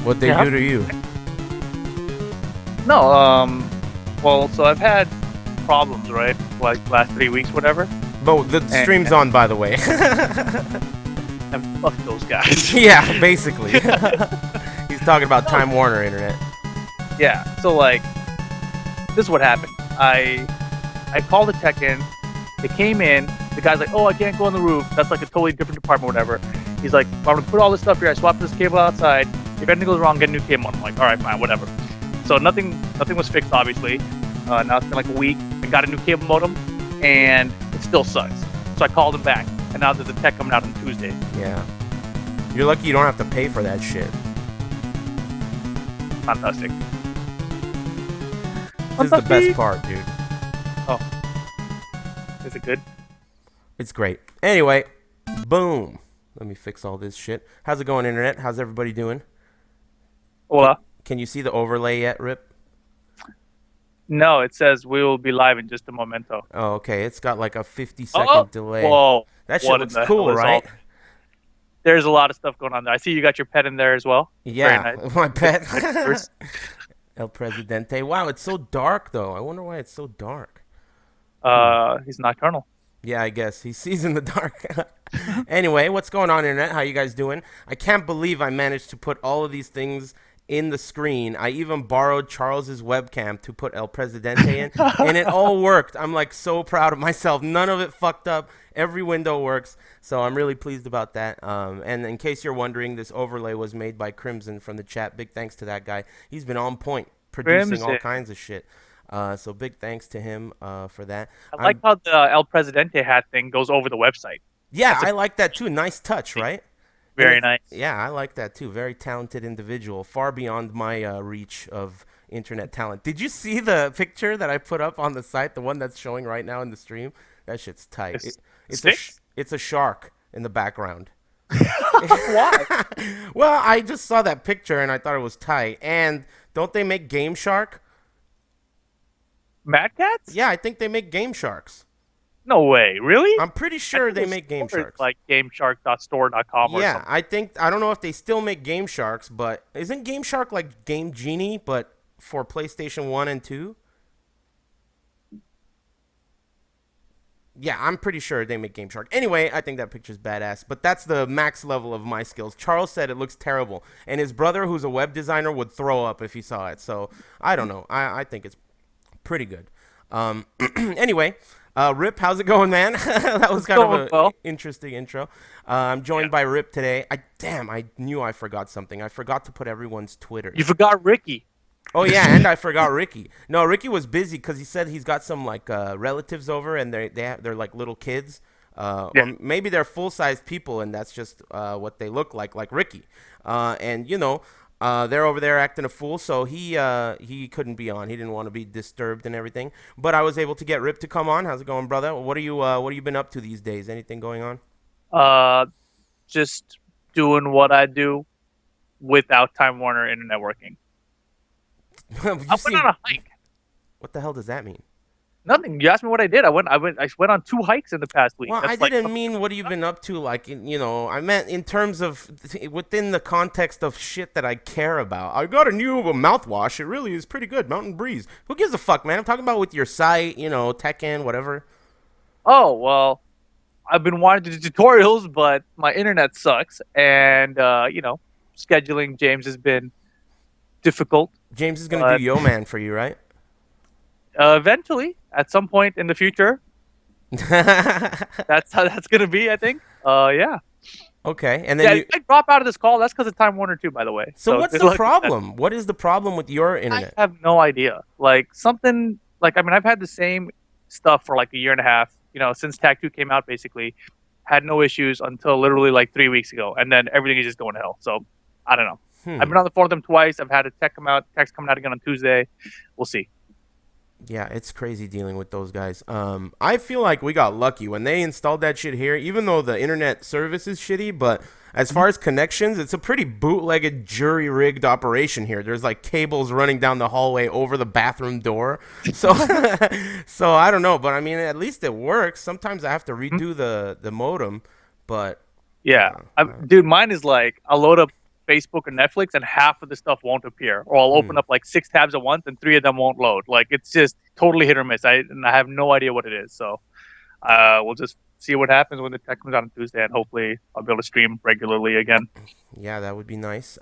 What'd they Yeah. do to you? No, well, so I've had problems, right? Like last 3 weeks, whatever. But the And, stream's on, by the way. and fuck those guys. Yeah, basically. He's talking about Time Warner Internet. Yeah. So like, this is what happened. I called the tech in. They came in. The guy's like, "Oh, I can't go on the roof. That's like a totally different department, whatever." He's like, "I'm gonna put all this stuff here. I swapped this cable outside. If anything goes wrong, get a new cable." I'm like, "All right, fine, whatever." So nothing was fixed, obviously. Now it's been like a week. I got a new cable modem, and it still sucks. So I called him back, and now there's a tech coming out on Tuesday. Yeah. You're lucky you don't have to pay for that shit. Fantastic. This is the best part, dude. Oh, is it good? It's great. Anyway, boom. Let me fix all this shit. How's it going, Internet? How's everybody doing? Hola. Can you see the overlay yet, Rip? No, it says we will be live in just a momento. Oh, okay. It's got like a 50-second delay. Whoa. That shit What in looks the cool, hell is right? There's a lot of stuff going on there. I see you got your pet in there as well. Yeah, Very nice. my pet. El Presidente. Wow, it's so dark, though. I wonder why it's so dark. He's nocturnal. Yeah, I guess. He sees in the dark. Anyway, what's going on, Internet? How you guys doing? I can't believe I managed to put all of these things in the screen. I even borrowed Charles's webcam to put El Presidente in, and it all worked. I'm like so proud of myself. None of it fucked up. Every window works, so I'm really pleased about that. And in case you're wondering, this overlay was made by Crimson from the chat. Big thanks to that guy. He's been on point, producing all kinds of shit. So big thanks to him for that. I like how the El Presidente hat thing goes over the website. Yeah, I like that too. Nice touch, right? Very nice. Yeah, I like that too. Very talented individual, far beyond my reach of internet talent. Did you see the picture that I put up on the site, the one that's showing right now in the stream? That shit's tight. It's a shark in the background. Why? Well, I just saw that picture and I thought it was tight. And don't they make Game Shark? Mad Cats? Yeah, I think they make Game Sharks. No way. Really? I'm pretty sure they make Game Sharks. Like GameShark.store.com or something. I don't know if they still make Game Sharks, but isn't Game Shark like Game Genie, but for PlayStation 1 and 2? Yeah, I'm pretty sure they make Game Shark. Anyway, I think that picture's badass, but that's the max level of my skills. Charles said it looks terrible, and his brother, who's a web designer, would throw up if he saw it. So I don't know. I think it's pretty good. Anyway, Rip, how's it going, man? That was kind of an interesting intro. I'm joined by Rip today. I knew I forgot something. I forgot to put everyone's Twitter. You forgot Ricky. Oh yeah, and I forgot Ricky. No, Ricky was busy because he said he's got some like relatives over, and they're like little kids. Or maybe they're full-sized people, and that's just what they look like Ricky. And you know, they're over there acting a fool, so he couldn't be on. He didn't want to be disturbed and everything. But I was able to get Rip to come on. How's it going, brother? What are you been up to these days? Anything going on? Just doing what I do without Time Warner Internet working. I went on a hike. What the hell does that mean? Nothing. You asked me what I did. I went on 2 hikes in the past week. Well, I didn't mean what have you been up to, like, I meant in terms of within the context of shit that I care about. I got a new mouthwash. It really is pretty good. Mountain Breeze. Who gives a fuck, man? I'm talking about with your site, Tekken, whatever. Oh, well, I've been wanting to do tutorials, but my internet sucks. And, scheduling James has been difficult. James is going to do Yo Man for you, right? Eventually, at some point in the future. That's how that's going to be, I think. Yeah. Okay. And then I drop out of this call. That's because of Time Warner too, by the way. So what's the problem? What is the problem with your internet? I have no idea. Like something like, I've had the same stuff for like a year and a half, since Tag 2 came out, basically. Had no issues until literally like 3 weeks ago. And then everything is just going to hell. So I don't know. I've been on the phone with them twice. I've had a text coming out again on Tuesday. We'll see. Yeah, it's crazy dealing with those guys. I feel like we got lucky when they installed that shit here, even though the internet service is shitty, but as far as connections, it's a pretty bootlegged, jury-rigged operation here. There's like cables running down the hallway over the bathroom door. So so I don't know, but I mean, at least it works. Sometimes I have to redo the modem, but yeah. Dude, mine is like, I'll load up Facebook or Netflix, and half of the stuff won't appear, or I'll open up like 6 tabs at once, and 3 of them won't load. Like it's just totally hit or miss. I have no idea what it is. So we'll just see what happens when the tech comes out on Tuesday, and hopefully I'll be able to stream regularly again. Yeah, that would be nice.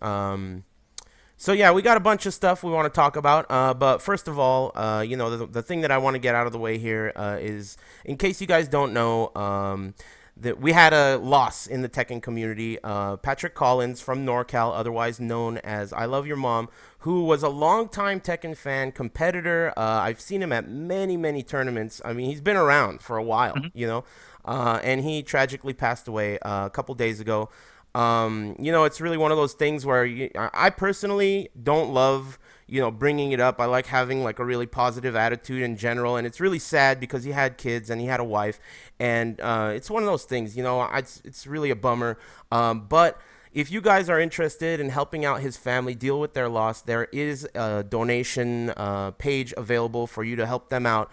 So yeah, we got a bunch of stuff we want to talk about. But first of all, the thing that I want to get out of the way here is, in case you guys don't know, that we had a loss in the Tekken community. Patrick Collins from NorCal, otherwise known as I Love Your Mom, who was a longtime Tekken fan, competitor. I've seen him at many, many tournaments. I mean, he's been around for a while, and he tragically passed away a couple days ago. It's really one of those things where I personally don't love, bringing it up. I like having like a really positive attitude in general, and it's really sad because he had kids and he had a wife, and it's one of those things, it's really a bummer. But if you guys are interested in helping out his family deal with their loss, there is a donation page available for you to help them out.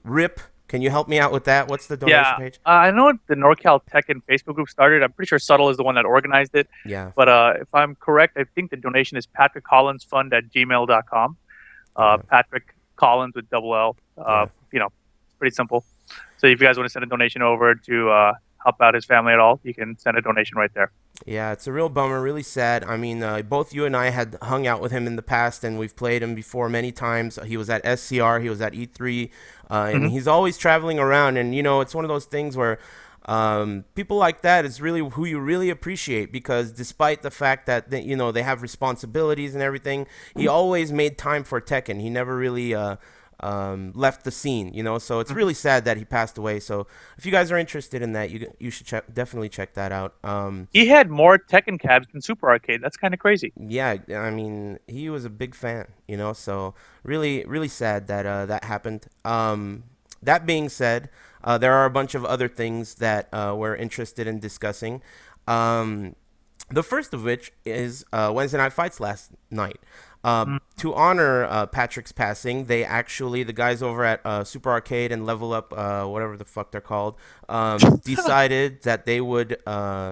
Rip, can you help me out with that? What's the donation page? I know the NorCal Tekken Facebook group started. I'm pretty sure Subtle is the one that organized it. Yeah. But if I'm correct, I think the donation is patrickcollinsfund@gmail.com. Patrick Collins with double L. It's pretty simple. So if you guys want to send a donation over to help out his family at all, you can send a donation right there. Yeah, it's a real bummer, really sad. I mean, both you and I had hung out with him in the past, and we've played him before many times. He was at SCR, he was at E3, and he's always traveling around. And, it's one of those things where people like that is really who you really appreciate, because despite the fact that, they have responsibilities and everything, he always made time for Tekken. He never really left the scene, so it's really sad that he passed away. So if you guys are interested in that, you should definitely check that out. He had more Tekken cabs than Super Arcade. That's kind of crazy. Yeah, I mean, he was a big fan, so really, really sad that that happened. That being said, there are a bunch of other things that we're interested in discussing. The first of which is Wednesday Night Fights last night. To honor Patrick's passing, the guys over at Super Arcade and Level Up, whatever the fuck they're called, decided that they would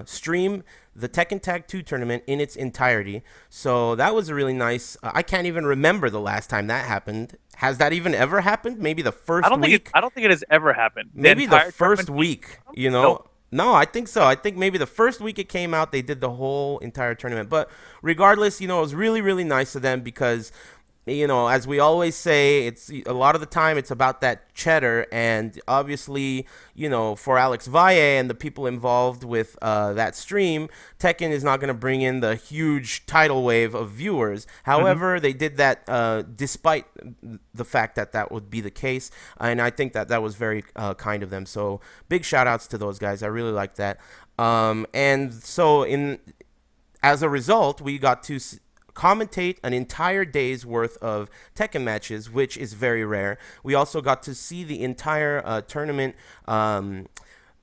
stream the Tekken Tag 2 tournament in its entirety. So that was a really nice. I can't even remember the last time that happened. Has that even ever happened? Maybe the first week? I don't think it has ever happened. Maybe the first week, Nope. No, I think so. I think maybe the first week it came out, they did the whole entire tournament. But regardless, it was really, really nice of them because, as we always say, it's a lot of the time it's about that cheddar. And obviously, for Alex Valle and the people involved with that stream, Tekken is not going to bring in the huge tidal wave of viewers. However, they did that despite the fact that that would be the case. And I think that was very kind of them. So big shout outs to those guys. I really like that. And so as a result, we got to commentate an entire day's worth of Tekken matches, which is very rare. We also got to see the entire tournament,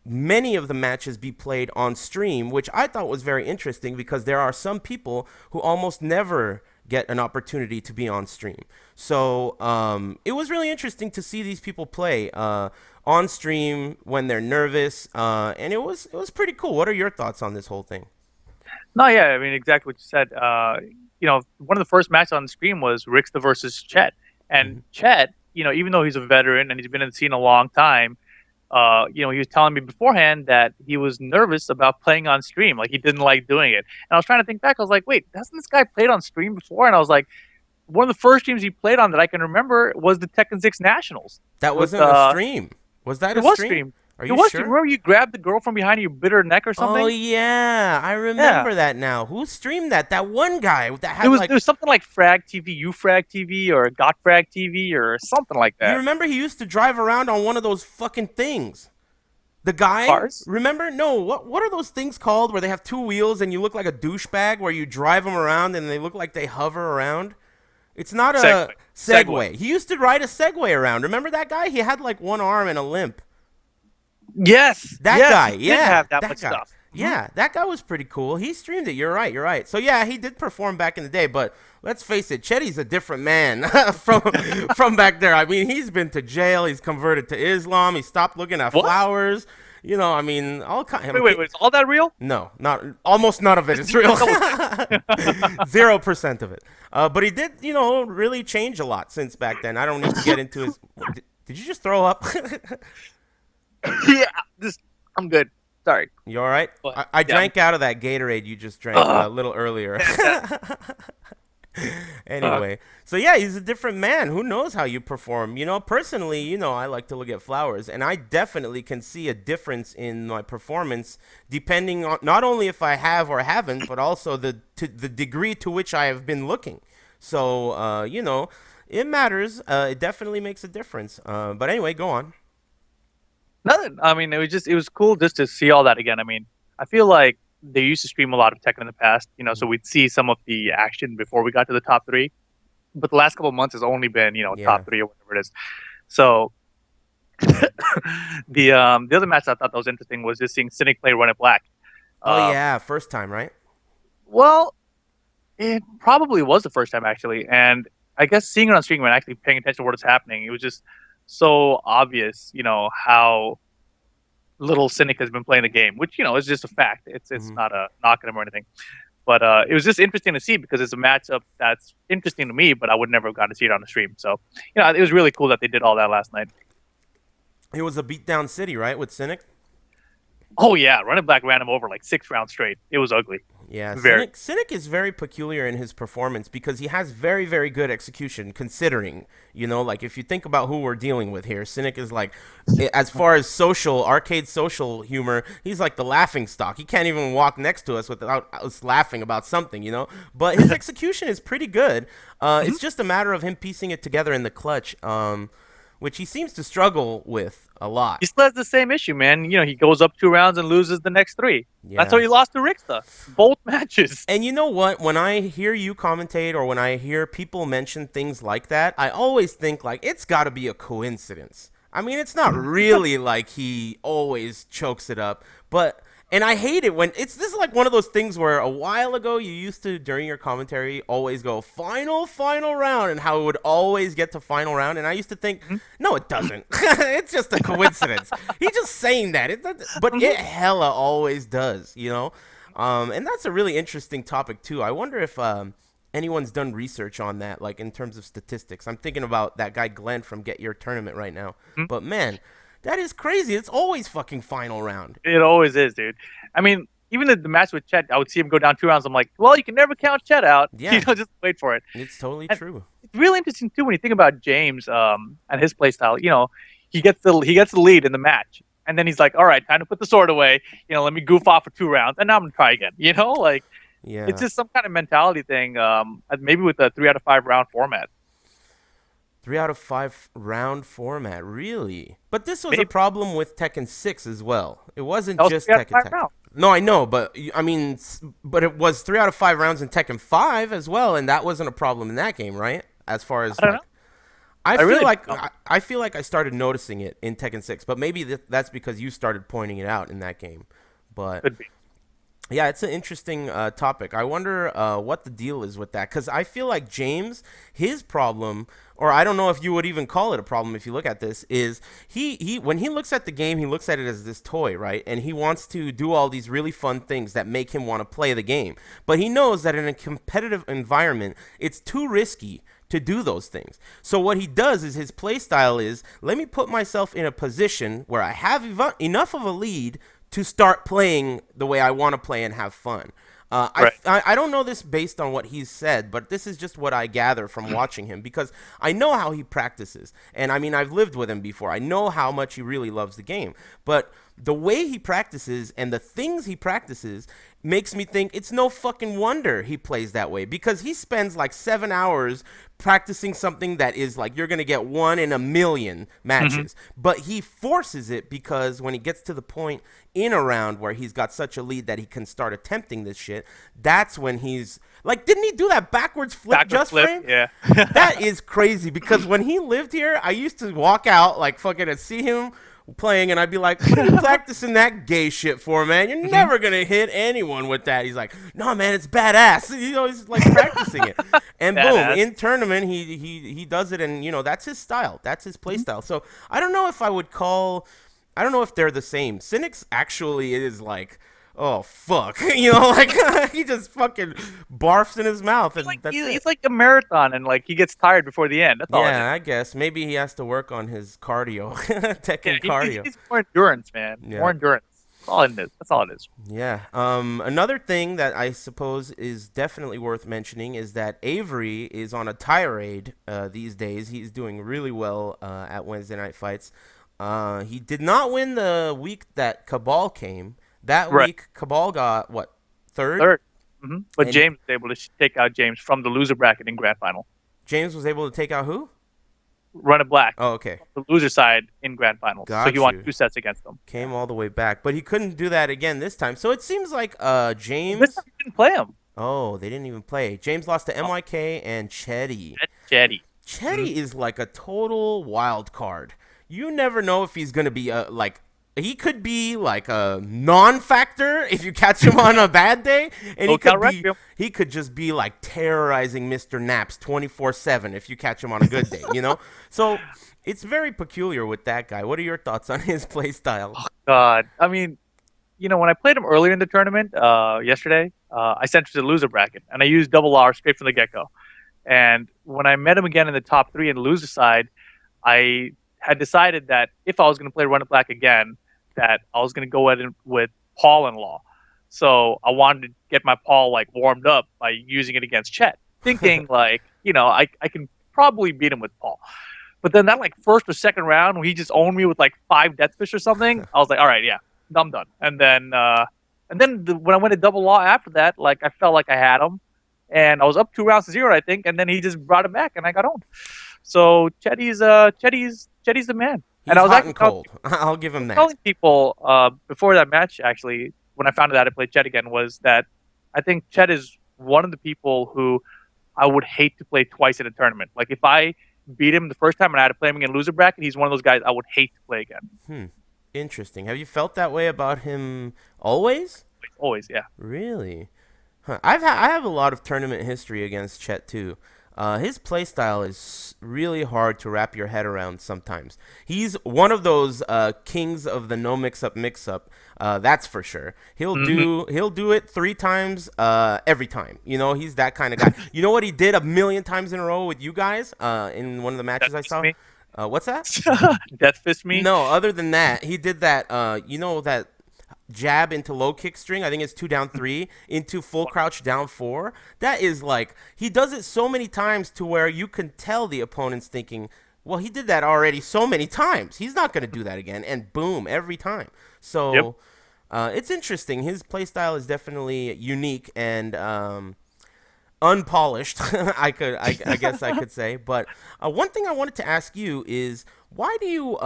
many of the matches be played on stream, which I thought was very interesting because there are some people who almost never get an opportunity to be on stream. So it was really interesting to see these people play on stream when they're nervous, and it was pretty cool. What are your thoughts on this whole thing? No, yeah, I mean, exactly what you said. One of the first matches on the screen was Rickster versus Chet. And Chet, even though he's a veteran and he's been in the scene a long time, he was telling me beforehand that he was nervous about playing on stream. Like, he didn't like doing it. And I was trying to think back. I was like, wait, hasn't this guy played on stream before? And I was like, one of the first streams he played on that I can remember was the Tekken 6 Nationals. That wasn't a stream. Was that a stream? Are you sure? Remember you grabbed the girl from behind you, bit her neck or something? Oh, yeah. I remember that now. Who streamed that? That one guy that had it was something like Frag TV, Frag TV, or Got Frag TV, or something like that. You remember he used to drive around on one of those fucking things? The guy? Cars? Remember? No. What are those things called where they have two wheels and you look like a douchebag where you drive them around and they look like they hover around? It's not a Segway. He used to ride a Segway around. Remember that guy? He had like one arm and a limp. Yes, that guy. He did have that much guy. Stuff. Yeah, that guy was pretty cool. He streamed it. You're right. So yeah, he did perform back in the day, but let's face it, Chetty's a different man from back there. I mean, he's been to jail. He's converted to Islam. He stopped looking at flowers. I mean, all kind. Wait, is all that real? No, almost none of it is real. 0% of it. But he did, really change a lot since back then. I don't need to get into his. Did you just throw up? Yeah, this I'm good. Sorry, You all right? but I yeah. drank out of that Gatorade you just drank Uh, a little earlier. uh, Anyway, so yeah, he's a different man. Who knows how you perform? Personally, I like to look at flowers, and I definitely can see a difference in my performance depending on not only if I have or haven't, but also the degree to which I have been looking. So, it matters. It definitely makes a difference. But anyway, go on. Nothing. I mean, it was cool just to see all that again. I mean, I feel like they used to stream a lot of Tekken in the past, so we'd see some of the action before we got to the top three. But the last couple of months has only been, Yeah. top three or whatever it is. So the other match I thought that was interesting was just seeing Cynic play Run It Black. Oh Um, yeah, first time, right? well, it probably was the first time actually, and I guess seeing it on stream and actually paying attention to what was happening, it was just so obvious, how little Cynic has been playing the game, which is just a fact. It's Hmm. not a knock at him or anything. But it was just interesting to see because it's a matchup that's interesting to me, but I would never have gotten to see it on the stream. So, it was really cool that they did all that last night. It was a beatdown city, right, with Cynic? Oh yeah, Running Black ran him over like 6 rounds straight. It was ugly. Yeah, Very. Cynic is very peculiar in his performance because he has very, very good execution considering, like if you think about who we're dealing with here, Cynic is like, as far as arcade social humor, he's like the laughing stock. He can't even walk next to us without us laughing about something. But his execution is pretty good. Mhm. It's just a matter of him piecing it together in the clutch, which he seems to struggle with a lot. He still has the same issue, man. He goes up 2 rounds and loses the next three. That's how Yeah. he lost to Ricksta. Both matches. And you know what? When I hear you commentate or when I hear people mention things like that, I always think like it's got to be a coincidence. I mean, it's not really like he always chokes it up, but and I hate it when this is like one of those things where a while ago you used to during your commentary always go final round and how it would always get to final round and I used to think Mhm. no it doesn't. It's just a coincidence. He's just saying that. But Mhm. it hella always does. And that's a really interesting topic too. I wonder if anyone's done research on that, like in terms of statistics. I'm thinking about that guy Glenn from Get Your Tournament right now. Mhm. But man, that is crazy. It's always fucking final round. It always is, dude. I mean, even the match with Chet, I would see him go down 2 rounds. I'm like, well, you can never count Chet out. Yeah, Just wait for it. it's totally And true. it's really interesting too when you think about James and his play style. He gets the lead in the match, and then he's like, "All right, time to put the sword away. Let me goof off for 2 rounds, and now I'm gonna try again." Like it's Yeah. just some kind of mentality thing. Maybe with a 3 out of 5 round format. 3 out of 5 round format, really? But this was a Maybe problem with Tekken 6 as well. It wasn't that was just three out of Tekken five Tekken. rounds. No, I know, but I mean, but it was 3 out of 5 rounds in Tekken 5 as well, and that wasn't a problem in that game, right? As far as I don't know. like, I I feel really like don't know. I feel like I started noticing it in Tekken 6, but maybe that's because you started pointing it out in that game. But Could be. yeah, it's an interesting topic. I wonder what the deal is with that because I feel like James, his problem, or I don't know if you would even call it a problem if you look at this, is he when he looks at the game, he looks at it as this toy, right? And he wants to do all these really fun things that make him want to play the game. But he knows that in a competitive environment, it's too risky to do those things. So what he does is his play style is let me put myself in a position where I have enough of a lead to start playing the way I want to play and have fun. Right. I don't know this based on what he's said, but this is just what I gather from watching him because I know how he practices. And I mean, I've lived with him before. I know how much he really loves the game. But the way he practices and the things he practices makes me think it's no fucking wonder he plays that way because he spends like 7 hours practicing something that is like you're gonna get one in a million Hmm. matches, but he forces it because when he gets to the point in a round where he's got such a lead that he can start attempting this shit, that's when he's like, didn't he do that backwards flip Backward just flip. frame? Yeah. That is crazy because when he lived here, I used to walk out like fucking and see him playing, and I'd be like, "What are you practicing that gay shit for, man? You're Mhm. never gonna hit anyone with that." He's like, "No, man, it's badass." He's like practicing it, and boom, Badass. in tournament, he does it, and that's his style, that's his play style. So I don't know if I don't know if they're the same. Cynics actually is like oh fuck, you know, like he just fucking barfs in his mouth, He's like and that's it. he's like a marathon, and like he gets tired before the end. That's all it is. Yeah, I guess maybe he has to work on his cardio, Yeah, Tekken he cardio. needs more endurance, man. More Yeah. endurance. That's all it is. That's all it is. Yeah. Another thing that I suppose is definitely worth mentioning is that Avery is on a tirade these days. He's doing really well at Wednesday Night Fights. He did not win the week that Cabal came. That Right. week, Cabal got what, third? Third. But And James was able to take out James from the loser bracket in grand final. James was able to take out who? Run it black, Oh, okay. the loser side in grand finals. So he Got won you. 2 sets against them. Came all the way back, but he couldn't do that again this time. So it seems like This James. time he didn't play him. Oh, they didn't even play. James lost to Oh, MYK and Chetty. that's Jetty. Chetty is like a total wild card. You never know if he's gonna be like he could be like a non-factor if you catch him on a bad day, and Go counteract him. he could just be like terrorizing Mr. Naps 24/7 if you catch him on a good day, you know. So it's very peculiar with that guy. What are your thoughts on his play style? God, I mean, when I played him earlier in the tournament yesterday, I sent him to the loser bracket, and I used double R straight from the get go. And when I met him again in the top three in the loser side, I had decided that if I was going to play Run It Black again, that I was going to go in with Paul in law. So I wanted to get my Paul like warmed up by using it against Chet, thinking like, I can probably beat him with Paul. But then that like first or second round, when he just owned me with like 5 Deathfish or something, I was like, all right, yeah, I'm done. And then when I went to double law after that, like I felt like I had him, and I was up 2 rounds to 0, I think, and then he just brought it back, and I got owned. So Chetty's the man. He's And I was hot actually and cold. I'll give him that. telling people before that match, actually, when I found out I played Chet again, was that I think Chet is one of the people who I would hate to play twice in a tournament. Like if I beat him the first time and I had to play him again in loser bracket, he's one of those guys I would hate to play again. Interesting. Have you felt that way about him always? Always, yeah. Really? Huh. I have a lot of tournament history against Chet too. His play style is really hard to wrap your head around sometimes. He's one of those kings of the no mix up. That's for sure. He'll do it 3 times every time. You know, he's that kind of guy. You know what he did a million times in a row with you guys in one of the matches I saw? Me. What's that? Death fist me. No, other than that, he did that. That jab into low kick string. I think it's 2 down 3 into full crouch down 4. That is like he does it so many times to where you can tell the opponent's thinking, well, he did that already so many times. He's not going to do that again. And boom, every time. So Yep. it's interesting. His play style is definitely unique and unpolished. I guess I could say. But one thing I wanted to ask you is, why do you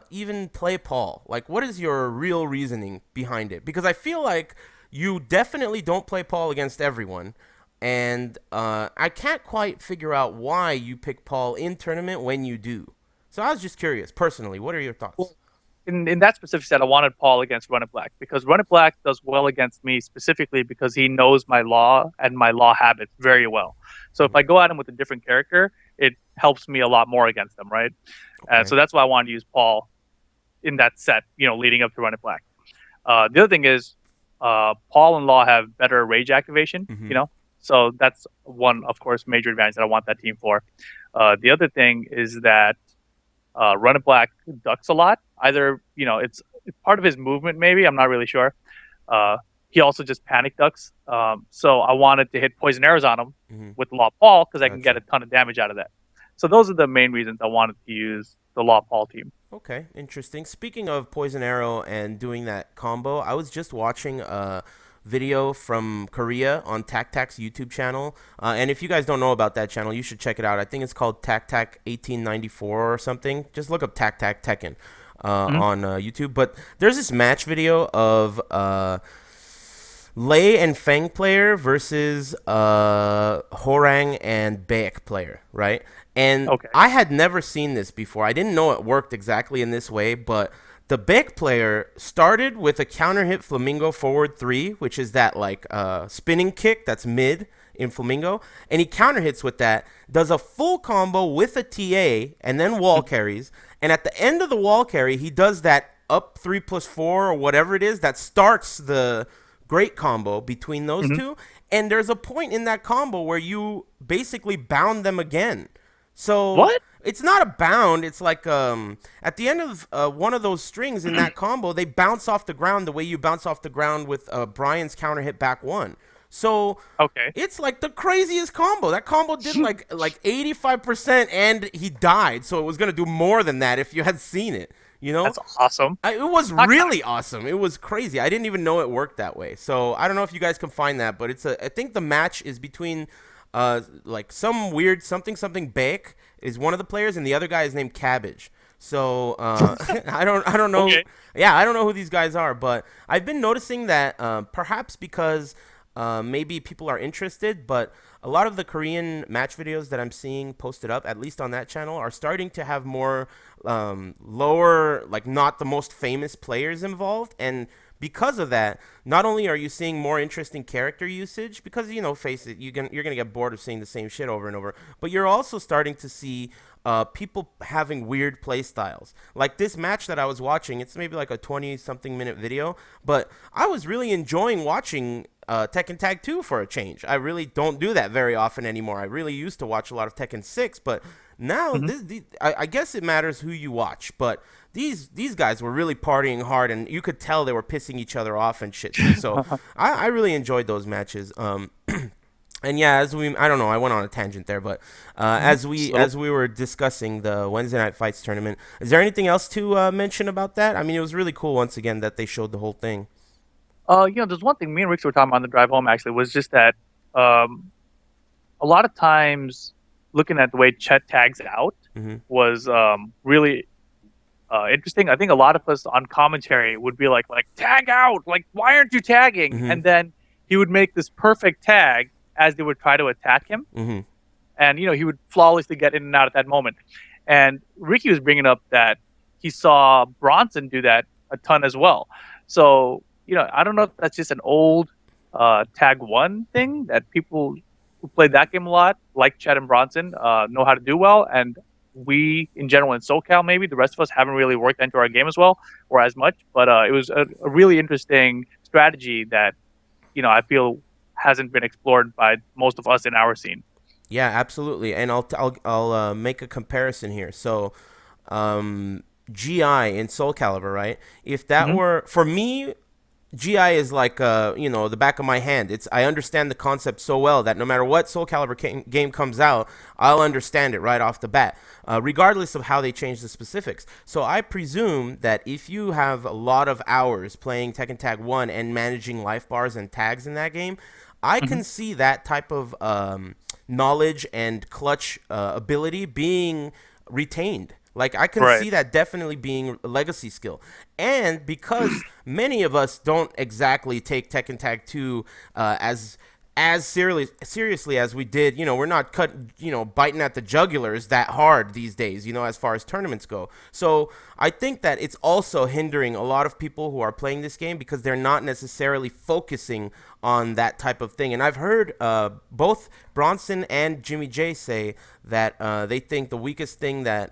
even play Paul? Like, what is your real reasoning behind it? Because I feel like you definitely don't play Paul against everyone, and I can't quite figure out why you pick Paul in tournament when you do. So I was just curious, personally, what are your thoughts? Well, in that specific set, I wanted Paul against Run It Black because Run It Black does well against me specifically because he knows my law and my law habits very well. So if I go at him with a different character, it helps me a lot more against him, right? Okay. So that's why I wanted to use Paul in that set, leading up to Run It Black. The other thing is, Paul and Law have better rage activation, so that's one, of course, major advantage that I want that team for. The other thing is that Run It Black ducks a lot. Either, it's part of his movement, maybe. I'm not really sure. He also just panic ducks. So I wanted to hit poison arrows on him with Law Paul because I can get a ton of damage out of that. So those are the main reasons I wanted to use the Law Paul team. Okay, interesting. Speaking of poison arrow and doing that combo, I was just watching a video from Korea on TacTac's YouTube channel. And if you guys don't know about that channel, you should check it out. I think it's called TacTac 1894 or something. Just look up TacTac Tekken on YouTube. But there's this match video of Lei and Feng player versus Horang and Baek player, right? And Okay. I had never seen this before. I didn't know it worked exactly in this way, but the Baek player started with a counter hit Flamingo forward 3, which is that like spinning kick that's mid in Flamingo, and he counter hits with that, does a full combo with a TA, and then wall carries, and at the end of the wall carry, he does that up 3+4 or whatever it is that starts the great combo between those Hmm. two, and there's a point in that combo where you basically bound them again. So What? it's not a bound. It's like at the end of one of those strings in that combo, they bounce off the ground the way you bounce off the ground with Brian's counter hit back one. So Okay. it's like the craziest combo. That combo did like 85% and he died. So it was gonna do more than that if you had seen it. You know, That's awesome. it was Not- really awesome. It was crazy. I didn't even know it worked that way. So I don't know if you guys can find that, but I think the match is between like some weird something bake is one of the players and the other guy is named Cabbage. So I don't know. Okay. Yeah, I don't know who these guys are, but I've been noticing that perhaps because maybe people are interested, but a lot of the Korean match videos that I'm seeing posted up, at least on that channel, are starting to have more lower, like not the most famous players involved. And because of that, not only are you seeing more interesting character usage, because, face it, you're gonna get bored of seeing the same shit over and over, but you're also starting to see people having weird play styles. Like this match that I was watching, it's maybe like a 20-something minute video, but I was really enjoying watching Tekken Tag 2 for a change. I really don't do that very often anymore. I really used to watch a lot of Tekken 6, but now Hmm. I guess it matters who you watch. But these guys were really partying hard, and you could tell they were pissing each other off and shit too. So I really enjoyed those matches. And yeah, I don't know, I went on a tangent there, but So, as we were discussing the Wednesday Night Fights tournament, is there anything else to mention about that? I mean, it was really cool once again that they showed the whole thing. there's one thing me and Rick were talking about on the drive home actually was just that um, a lot of times looking at the way Chet tags out Hmm. was really interesting. I think a lot of us on commentary would be like tag out, like why aren't you tagging? Hmm. And then he would make this perfect tag as they would try to attack him, Hmm. and he would flawlessly get in and out at that moment. And Ricky was bringing up that he saw Bronson do that a ton as well. So I don't know if that's just an old tag one thing that people who played that game a lot, like Chad and Bronson, know how to do well, and we in general in SoCal maybe the rest of us haven't really worked into our game as well or as much. But it was a really interesting strategy that I feel hasn't been explored by most of us in our scene. Yeah, absolutely. And I'll make a comparison here. So, GI in Soul Calibur, right? If that Hmm. were for me, GI is like the back of my hand. I understand the concept so well that no matter what Soul Calibur game comes out, I'll understand it right off the bat, regardless of how they change the specifics. So I presume that if you have a lot of hours playing Tekken Tag 1 and managing life bars and tags in that game, I Hmm. can see that type of knowledge and clutch ability being retained. Like I can Right. see that definitely being a legacy skill, and because many of us don't exactly take Tekken Tag 2 as seriously as we did, we're not biting at the jugulars that hard these days, as far as tournaments go. So I think that it's also hindering a lot of people who are playing this game because they're not necessarily focusing on that type of thing. And I've heard both Bronson and Jimmy J say that they think the weakest thing that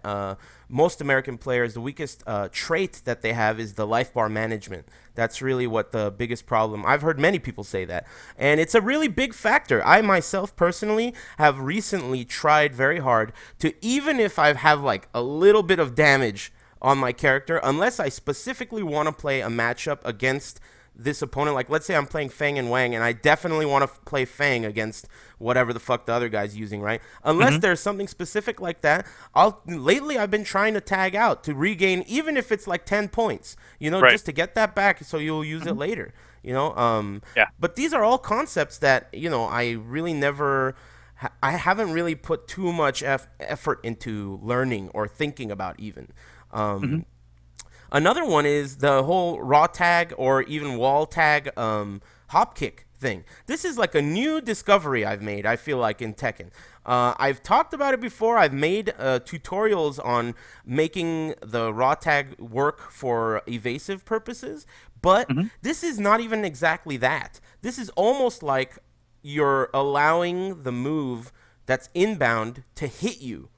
most American players, the weakest trait that they have is the life bar management. That's really what the biggest problem. I've heard many people say that. And it's a really big factor. I myself personally have recently tried very hard to, even if I have like a little bit of damage on my character, unless I specifically want to play a matchup against this opponent, like let's say I'm playing Fang and Wang and I definitely want to play Fang against whatever the fuck the other guy's using, right? Unless Hmm. there's something specific like that, I've been trying to tag out to regain, even if it's like 10 points, Right. just to get that back so you'll use it Hmm. later, Yeah. but these are all concepts that I really never I haven't really put too much effort into learning or thinking about even. Hmm. um, Another one is the whole raw tag or even wall tag hop kick thing. This is like a new discovery I've made, I feel like, in Tekken. I've talked about it before. I've made tutorials on making the raw tag work for evasive purposes, but Hmm. this is not even exactly that. This is almost like you're allowing the move that's inbound to hit you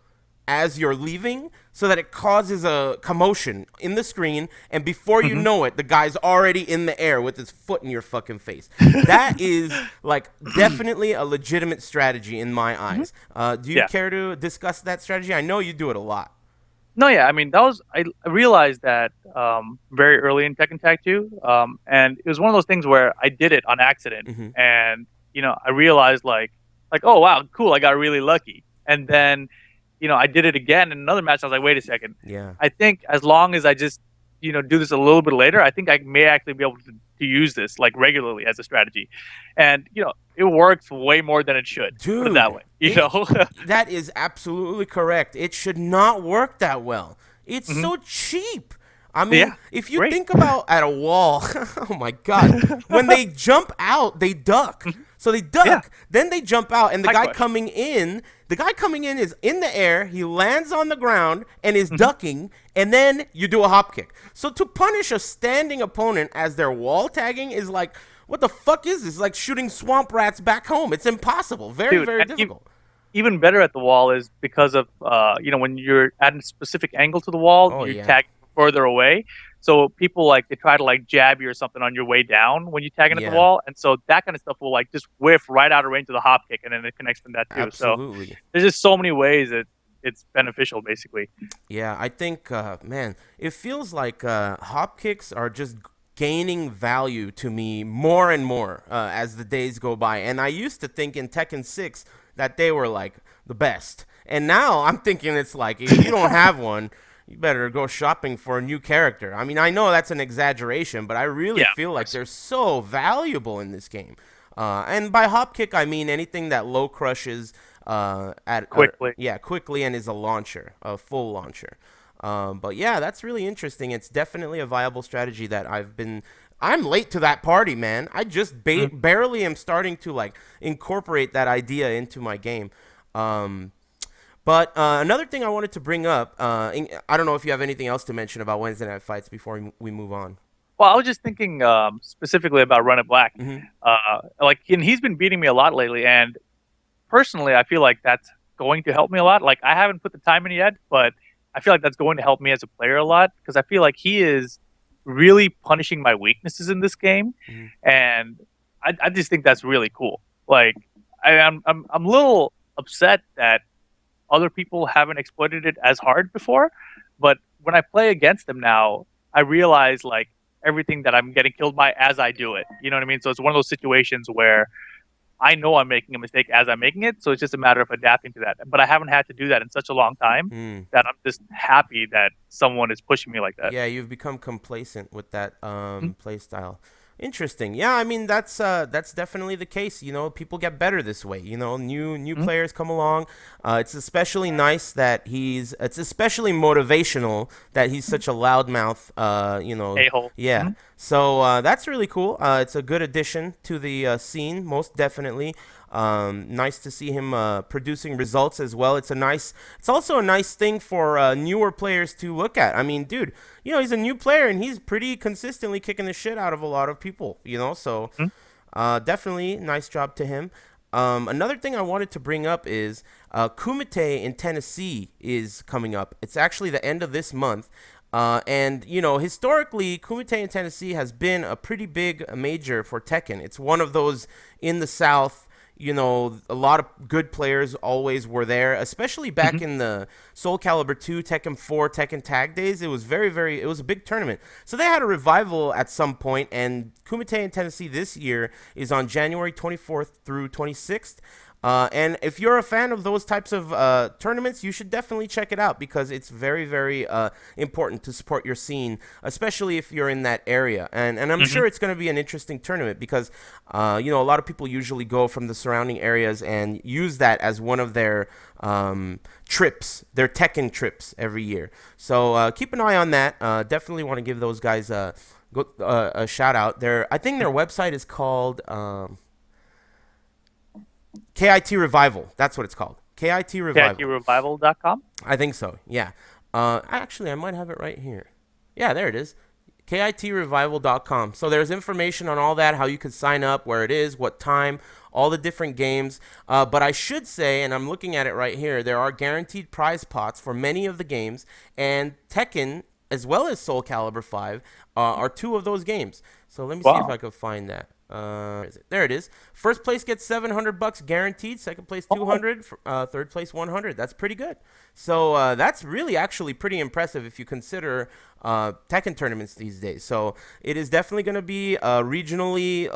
as you're leaving so that it causes a commotion in the screen, and before you Hmm. know it, the guy's already in the air with his foot in your fucking face. That is like definitely a legitimate strategy in my Hmm. eyes. Do you Yeah. care to discuss that strategy? I know you do it a lot. No, yeah. I mean, that was I realized that very early in Tekken Tag 2, and it was one of those things where I did it on accident, Hmm. and I realized like oh wow, cool, I got really lucky, and then I did it again in another match. I was like, wait a second, Yeah. I think as long as I just do this a little bit later, I think I may actually be able to use this like regularly as a strategy, and it works way more than it should. Put it that Dude, way, it that is absolutely correct. It should not work that well. It's Hmm. so cheap. I mean, Yeah, if it's you great. think about at a wall, oh my god, when they jump out, they duck. Mhm. So they Yeah, duck, then they jump out, and high question. the guy coming in is in the air. He lands on the ground and is Hmm. ducking, and then you do a hop kick. So to punish a standing opponent as they're wall tagging is like, what the fuck is this? Like shooting swamp rats back home. It's impossible. Very, Dude, very and difficult. even better at the wall is because of when you're at a specific angle to the wall, Oh you yeah, tag further away. So people like they try to like jab you or something on your way down when you tag in at the yeah, wall, and so that kind of stuff will like just whiff right out of range of the hop kick, and then it connects from that too. So absolutely. there's just so many ways that it's beneficial, basically. Yeah, I think, man, it feels like hop kicks are just gaining value to me more and more as the days go by. And I used to think in Tekken 6 that they were like the best. And now I'm thinking it's like if you don't have one, you better go shopping for a new character. I mean, I know that's an exaggeration, but I really Yeah, of feel like course. they're so valuable in this game. And by hop kick, I mean anything that low crushes Quickly. yeah, quickly and is a launcher, a full launcher. But yeah, that's really interesting. It's definitely a viable strategy that I'm late to that party, man. I just Mhm. barely am starting to like incorporate that idea into my game. Um, but another thing I wanted to bring up, I don't know if you have anything else to mention about Wednesday Night Fights before we move on. Well, I was just thinking specifically about Run It Black. Hmm. Like, and he's been beating me a lot lately, and personally, I feel like that's going to help me a lot. Like, I haven't put the time in yet, but I feel like that's going to help me as a player a lot because I feel like he is really punishing my weaknesses in this game, Hmm. and I just think that's really cool. Like, I'm a little upset that other people haven't exploited it as hard before, but when I play against them now, I realize like everything that I'm getting killed by as I do it. You know what I mean? So it's one of those situations where I know I'm making a mistake as I'm making it, so it's just a matter of adapting to that. But I haven't had to do that in such a long time Mm. that I'm just happy that someone is pushing me like that. Yeah, you've become complacent with that Mhm. play style. Interesting. Yeah, I mean that's definitely the case. You know, people get better this way. You know, new Mhm. players come along. It's especially nice that he's. It's especially motivational that he's such a loudmouth. You know, A-hole. yeah. Mhm. So that's really cool. It's a good addition to the scene, most definitely. Nice to see him producing results as well. It's also a nice thing for newer players to look at. I mean, dude, you know, he's a new player and he's pretty consistently kicking the shit out of a lot of people, you know, so Mhm. definitely nice job to him. Another thing I wanted to bring up is Kumite in Tennessee is coming up. It's actually the end of this month. And, you know, historically, Kumite in Tennessee has been a pretty big major for Tekken. It's one of those in the South. You know, a lot of good players always were there, especially back Mhm. in the Soul Calibur 2, Tekken 4, Tekken Tag days. It was it was a big tournament. So they had a revival at some point, and Kumite in Tennessee this year is on January 24th through 26th. And if you're a fan of those types of tournaments, you should definitely check it out because it's very, very important to support your scene, especially if you're in that area. And I'm Mhm. sure it's going to be an interesting tournament because, you know, a lot of people usually go from the surrounding areas and use that as one of their trips, their Tekken trips every year. So keep an eye on that. Definitely want to give those guys a shout out. I think their website is called. KIT Revival. That's what it's called. KIT Revival. KITrevival.com. I think so. Yeah. Actually, I might have it right here. Yeah, there it is. KITrevival.com. So there's information on all that, how you can sign up, where it is, what time, all the different games. But I should say, and I'm looking at it right here, there are guaranteed prize pots for many of the games, and Tekken, as well as Soul Calibur 5, are two of those games. So let me see if Wow. I can find that. Where is it? There it is. First place gets $700 guaranteed. Second place Oh, 200. Third place 100. That's pretty good. So that's really actually pretty impressive if you consider Tekken tournaments these days. So it is definitely going to be a regionally,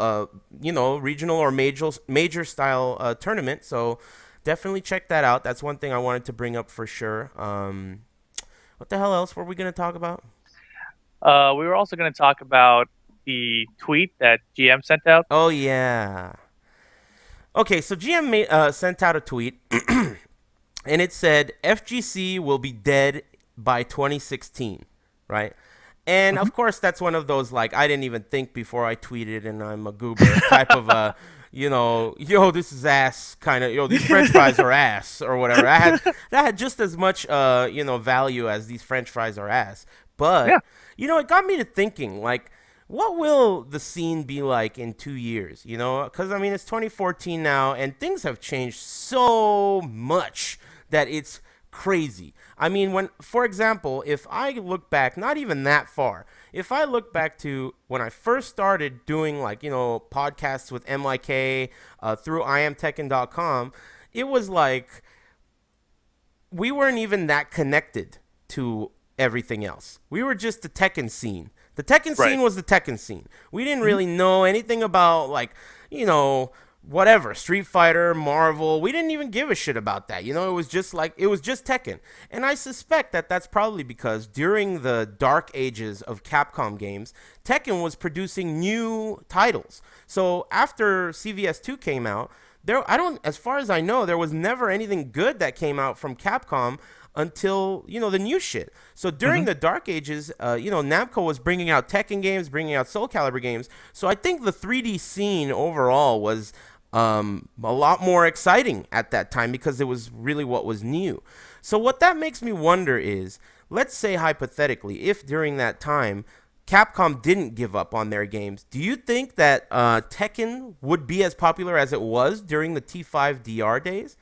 regional or major style tournament. So definitely check that out. That's one thing I wanted to bring up for sure. What the hell else were we going to talk about? we were also going to talk about the tweet that GM sent out. Oh yeah. Okay, so GM sent out a tweet, and it said FGC will be dead by 2016, right? And Mhm. of course, that's one of those like I didn't even think before I tweeted, and I'm a goober type of yo, this is ass kind of, these French fries are ass or whatever. That had just as much value as these French fries are ass. Yeah. But it got me to thinking like, what will the scene be like in 2 years? Because I mean, it's 2014 now, and things have changed so much that it's crazy. I mean, for example, if I look back, not even that far, if I look back to when I first started doing like, podcasts with MYK through IamTekken.com, it was like we weren't even that connected to everything else. We were just the Tekken scene. The Tekken Right. scene was the Tekken scene. We didn't Mhm. really know anything about like, whatever, Street Fighter, Marvel. We didn't even give a shit about that. It was just Tekken. And I suspect that that's probably because during the dark ages of Capcom games, Tekken was producing new titles. So after CVS2 came out, as far as I know, there was never anything good that came out from Capcom until the new shit. So during Mhm. the dark ages, Namco was bringing out Tekken games, bringing out Soul Calibur games. So I think the 3D scene overall was a lot more exciting at that time because it was really what was new. So what that makes me wonder is, let's say hypothetically, if during that time Capcom didn't give up on their games, do you think that Tekken would be as popular as it was during the T5 DR days?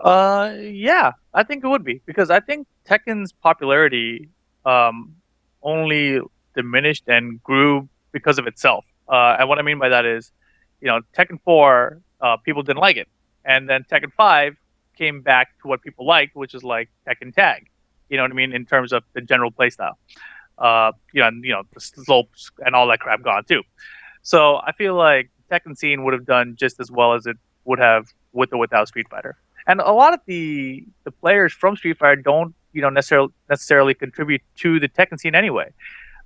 Yeah, I think it would be because I think Tekken's popularity um only diminished and grew because of itself. And what I mean by that is, Tekken 4, people didn't like it, and then Tekken 5 came back to what people liked, which is like Tekken Tag. You know what I mean in terms of the general playstyle. The slopes and all that crap gone too. So I feel like the Tekken scene would have done just as well as it would have with or without Street Fighter. And a lot of the players from Street Fighter don't necessarily contribute to the Tekken scene anyway.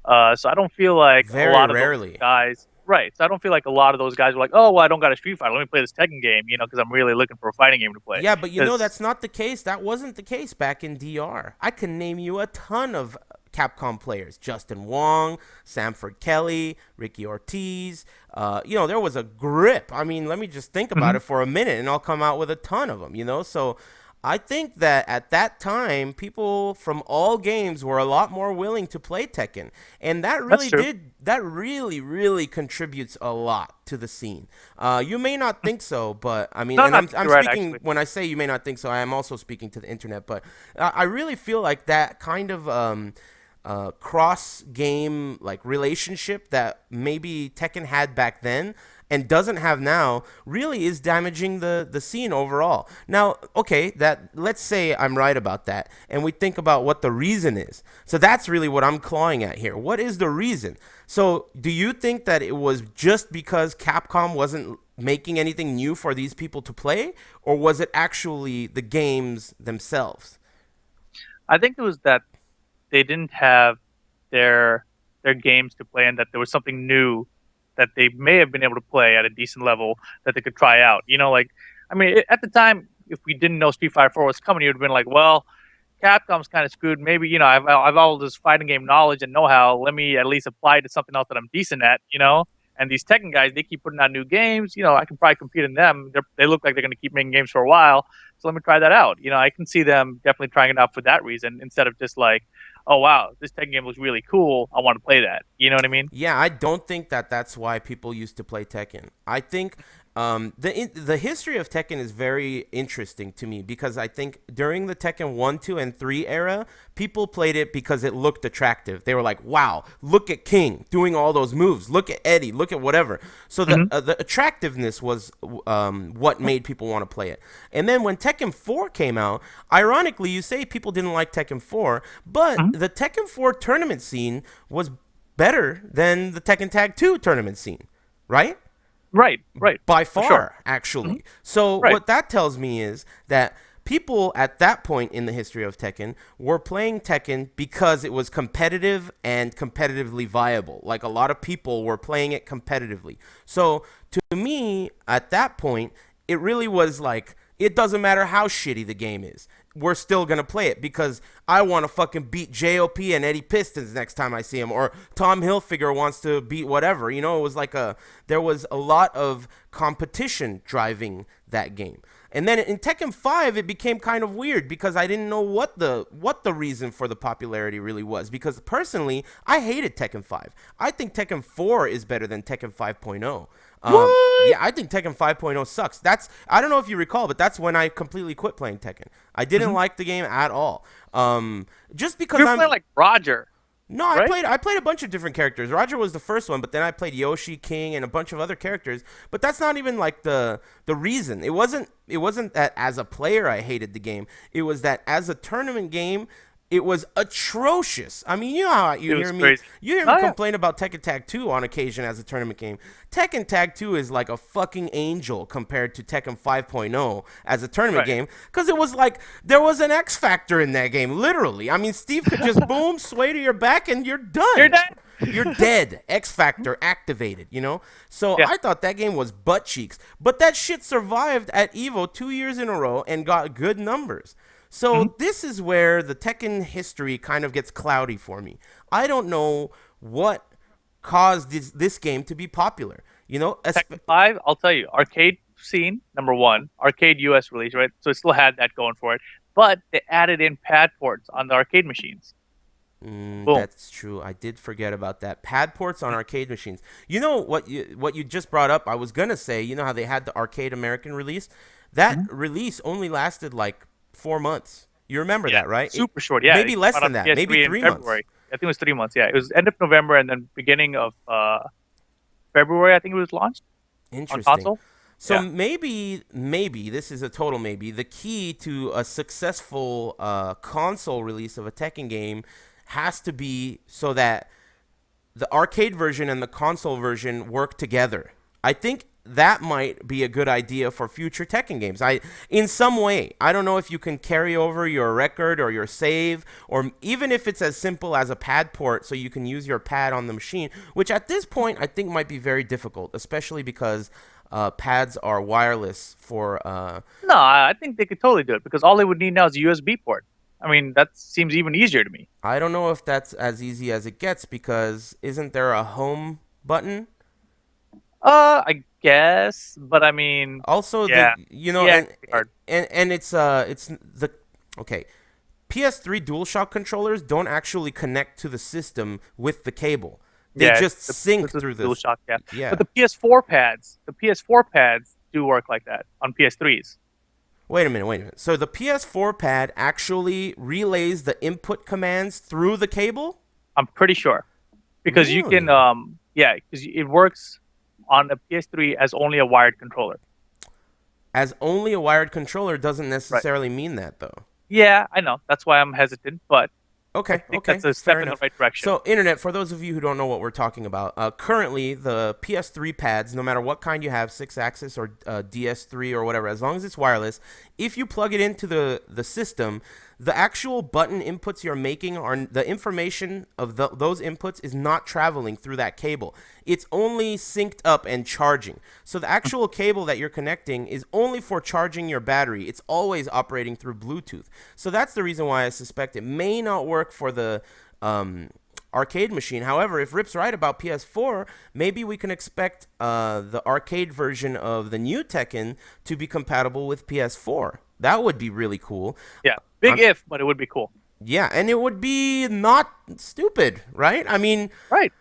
So I don't feel like a Very lot of those rarely. guys. Right. So I don't feel like a lot of those guys were like, oh, well, I don't got a Street Fighter. Let me play this Tekken game, because I'm really looking for a fighting game to play. Yeah, but Because that's not the case. That wasn't the case back in DR. I can name you a ton of Capcom players: Justin Wong, Samford Kelly, Ricky Ortiz. There was a grip. I mean, let me just think about Mhm. it for a minute, and I'll come out with a ton of them. So I think that at that time, people from all games were a lot more willing to play Tekken, and That's true. that really, really contributes a lot to the scene. You may not think so, but I mean, No, and no, I'm you're right, speaking actually. when I say you may not think so, I am also speaking to the internet. But I really feel like that kind of cross game like relationship that maybe Tekken had back then and doesn't have now really is damaging the scene overall. Now, okay, that let's say I'm right about that and we think about what the reason is. So that's really what I'm clawing at here. What is the reason? So, do you think that it was just because Capcom wasn't making anything new for these people to play, or was it actually the games themselves? I think it was that they didn't have their games to play, and that there was something new that they may have been able to play at a decent level that they could try out. Like, I mean, at the time, if we didn't know Street Fighter 4 was coming, you would have been like, well, Capcom's kind of screwed. Maybe, I've all this fighting game knowledge and know-how. Let me at least apply it to something else that I'm decent at. And these Tekken guys, they keep putting out new games. I can probably compete in them. They look like they're going to keep making games for a while. So let me try that out. I can see them definitely trying it out for that reason instead of just like, oh wow, this Tekken game looks really cool. I want to play that. You know what I mean? Yeah, I don't think that that's why people used to play Tekken. I think the history of Tekken is very interesting to me because I think during the Tekken 1, 2, and 3 era, people played it because it looked attractive. They were like, wow, look at King doing all those moves. Look at Eddie. Look at whatever. So Hmm. the attractiveness was what made people want to play it. And then when Tekken 4 came out, ironically, you say people didn't like Tekken 4, but Hmm. the Tekken 4 tournament scene was better than the Tekken Tag 2 tournament scene, right? Right, right, By for sure. far, Hmm. actually. So Right. what that tells me is that people at that point in the history of Tekken were playing Tekken because it was competitive and competitively viable. Like a lot of people were playing it competitively. So to me, at that point, it really was like it doesn't matter how shitty the game is. We're still gonna play it because I want to fucking beat JOP and Eddie Pistons next time I see him, or Tom Hilfiger wants to beat whatever. You know, it was like there was a lot of competition driving that game. And then in Tekken 5, it became kind of weird because I didn't know what the reason for the popularity really was. Because personally, I hated Tekken 5. I think Tekken 4 is better than Tekken 5.0. What? Yeah, I think Tekken 5.0 sucks. I don't know if you recall, but that's when I completely quit playing Tekken. I didn't Hmm. like the game at all. Just because You're playing like Roger, no, I right? played a bunch of different characters. Roger was the first one, but then I played Yoshi, King, and a bunch of other characters. But that's not even like the reason. It wasn't that as a player I hated the game. It was that as a tournament game, it was atrocious. I mean, you know how It was crazy. you hear me Oh yeah. complain about Tekken Tag 2 on occasion as a tournament game. Tekken Tag 2 is like a fucking angel compared to Tekken 5.0 as a tournament Right. game because it was like there was an X factor in that game, literally. I mean, Steve could just boom, sway to your back, and you're You're done. dead. You're dead. X Factor activated, you know? So Yeah. I thought that game was butt cheeks. But that shit survived at EVO 2 years in a row and got good numbers. Hmm. So this is where the Tekken history kind of gets cloudy for me. I don't know what caused this game to be popular. You know, Tekken 5, I'll tell you, arcade scene, number one, arcade US release, right? So it still had that going for it. But they added in pad ports on the arcade machines. Boom. That's true. I did forget about that. Pad ports on arcade machines. You know what you just brought up? I was gonna say, you know how they had the arcade American release? That Mhm. release only lasted like 4 months. You remember Yeah, that, right? super short. Yeah, Maybe it less came out than on that. Maybe PS3 in 3 months. February. I think it was 3 months. Yeah, it was end of November and then beginning of February. I think it was launched on Interesting. console. So Yeah. maybe this is a total maybe. The key to a successful console release of a Tekken game has to be so that the arcade version and the console version work together. I think that might be a good idea for future Tekken games. In some way, I don't know if you can carry over your record or your save, or even if it's as simple as a pad port, so you can use your pad on the machine. Which at this point I think might be very difficult, especially because pads are wireless for. No, I think they could totally do it because all they would need now is a USB port. I mean, that seems even easier to me. I don't know if that's as easy as it gets because isn't there a home button? I guess, but I mean, Also, yeah, yeah, it could be hard. it's the okay. PS3 DualShock controllers don't actually connect to the system with the cable. They Yeah, just this sync is through this. DualShock, yeah. Yeah. But the PS4 pads do work like that on PS3s. Wait a minute. Wait a minute. So the PS4 pad actually relays the input commands through the cable? I'm pretty sure because you can, Really? yeah, because it works on a PS3 as only a wired controller. As only a wired controller doesn't Right. necessarily mean that though. Yeah, I know. That's why I'm hesitant, but I Okay, think okay, that's a fair step in the enough. right direction. So, internet, for those of you who don't know what we're talking about, currently the PS3 pads, no matter what kind you have, 6-axis or DS3 or whatever, as long as it's wireless, if you plug it into the system, the actual button inputs you're making are the information of those inputs is not traveling through that cable. It's only synced up and charging. So the actual cable that you're connecting is only for charging your battery. It's always operating through Bluetooth. So that's the reason why I suspect it may not work for the arcade machine. However, if Rip's right about PS4, maybe we can expect the arcade version of the new Tekken to be compatible with PS4. That would be really cool. Yeah, big I'm, if, but it would be cool. Yeah, and it would be not stupid, right? I mean, Right.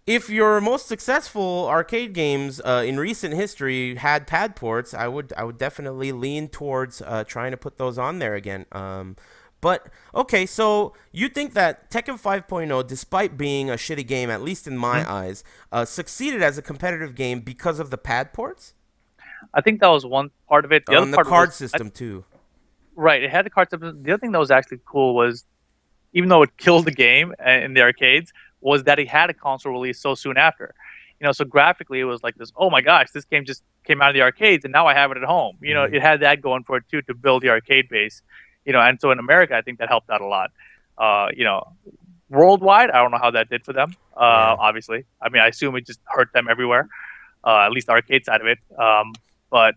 if your most successful arcade games in recent history had pad ports, I would definitely lean towards trying to put those on there again. But okay, so you think that Tekken 5.0, despite being a shitty game, at least in Mhm. my eyes, succeeded as a competitive game because of the pad ports I think that was one part of it. The other on the part card was system too? right. It had the card system. The other thing that was actually cool was even though it killed the game in the arcades, was that it had a console release so soon after. So graphically it was like this. Oh my gosh, this game just came out of the arcades and now I have it at home. Hmm. It had that going for it too to build the arcade base. And so in America, I think that helped out a lot. Uh, you know, Worldwide, I don't know how that did for them. Yeah. Obviously, I mean, I assume it just hurt them everywhere. At least the arcade side of it. But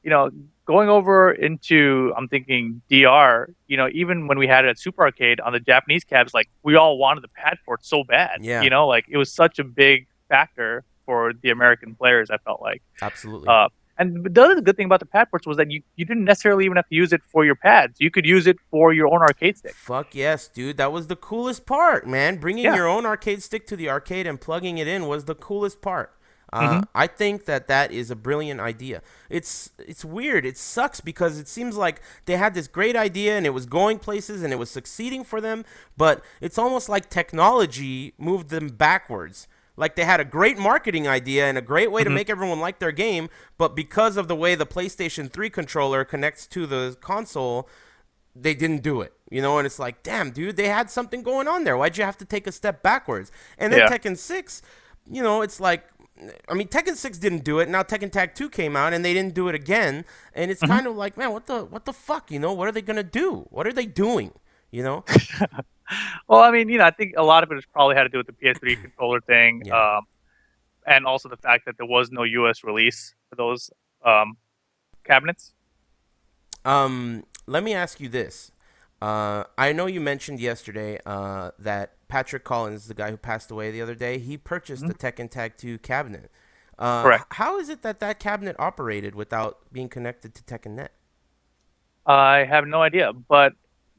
you know, going over into, I'm thinking DR, even when we had it at Super Arcade on the Japanese cabs, like we all wanted the pad port so bad, Yeah. like it was such a big factor for the American players, I felt like. Absolutely. Uh, and the other good thing about the pad ports was that you didn't necessarily even have to use it for your pads. You could use it for your own arcade stick. Fuck yes, dude. That was the coolest part, man. Bringing Yeah. your own arcade stick to the arcade and plugging it in was the coolest part. Hmm. I think that that is a brilliant idea. It's weird. It sucks because it seems like they had this great idea and it was going places and it was succeeding for them, but it's almost like technology moved them backwards. Like they had a great marketing idea and a great way to Hmm. make everyone like their game, but because of the way the PlayStation 3 controller connects to the console, they didn't do it. And it's like, damn, dude, they had something going on there. Why'd you have to take a step backwards? And then Yeah. Tekken 6, it's like, I mean, Tekken 6 didn't do it. Now Tekken Tag 2 came out and they didn't do it again. And it's Hmm. kind of like, man, what the fuck? What are they gonna do? What are they doing? You know? Well, I mean, I think a lot of it has probably had to do with the PS3 controller thing, Yeah. and also the fact that there was no US release for those um, cabinets. Let me ask you this. I know you mentioned yesterday that Patrick Collins, the guy who passed away the other day, he purchased the Mhm. Tekken Tag 2 cabinet. Correct. How is it that that cabinet operated without being connected to Tekken Net? I have no idea, but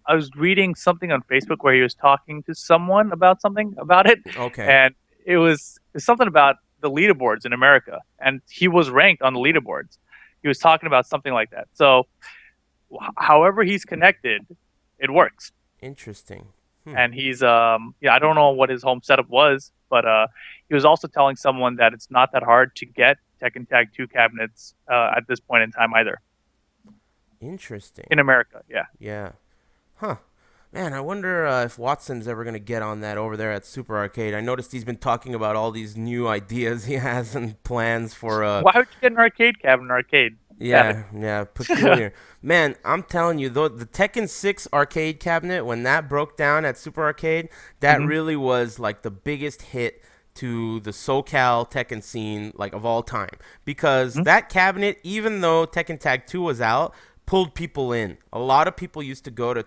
I was reading something on Facebook where he was talking to someone about something about it, Okay. and it was something about the leaderboards in America, and he was ranked on the leaderboards. He was talking about something like that. So, however he's connected, it works. Interesting. Hmm. And he's yeah, I don't know what his home setup was, but he was also telling someone that it's not that hard to get Tekken Tag 2 cabinets at this point in time either Interesting. in America. Yeah. Yeah. Huh. Man, I wonder if Watson's ever going to get on that over there at Super Arcade. I noticed he's been talking about all these new ideas he has and plans for Why would you get an arcade cabinet? Arcade cabinet. yeah, yeah, peculiar. Man, I'm telling you, though, the Tekken 6 arcade cabinet, when that broke down at Super Arcade, that Hmm. really was like the biggest hit to the SoCal Tekken scene, like of all time. Because Hmm. that cabinet, even though Tekken Tag 2 was out, pulled people in. A lot of people used to go to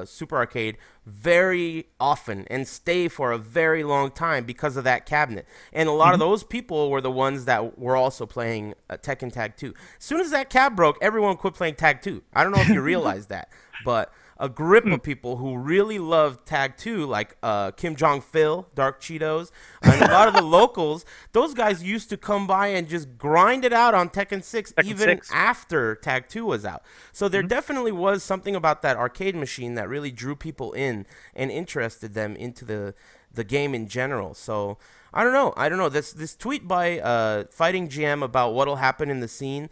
Super Arcade very often and stay for a very long time because of that cabinet. And a lot of Hmm. those people were the ones that were also playing Tekken Tag 2. As soon as that cab broke, everyone quit playing Tag 2. I don't know if you realize that, but a grip of people who really loved Tag 2, like Kim Jong Phil, Dark Cheetos, and a lot of the locals, those guys used to come by and just grind it out on Tekken 6 Tekken even 6. after Tag 2 was out. So there Hmm. definitely was something about that arcade machine that really drew people in and interested them into the game in general. So I don't know. I don't know. This tweet by Fighting GM about what'll happen in the scene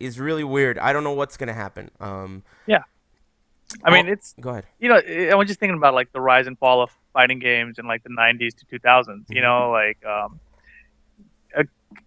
is really weird. I don't know what's gonna happen. Yeah. I Oh, mean, it's go ahead. I was just thinking about like the rise and fall of fighting games in like the 90s to 2000s. Hmm. Like uh,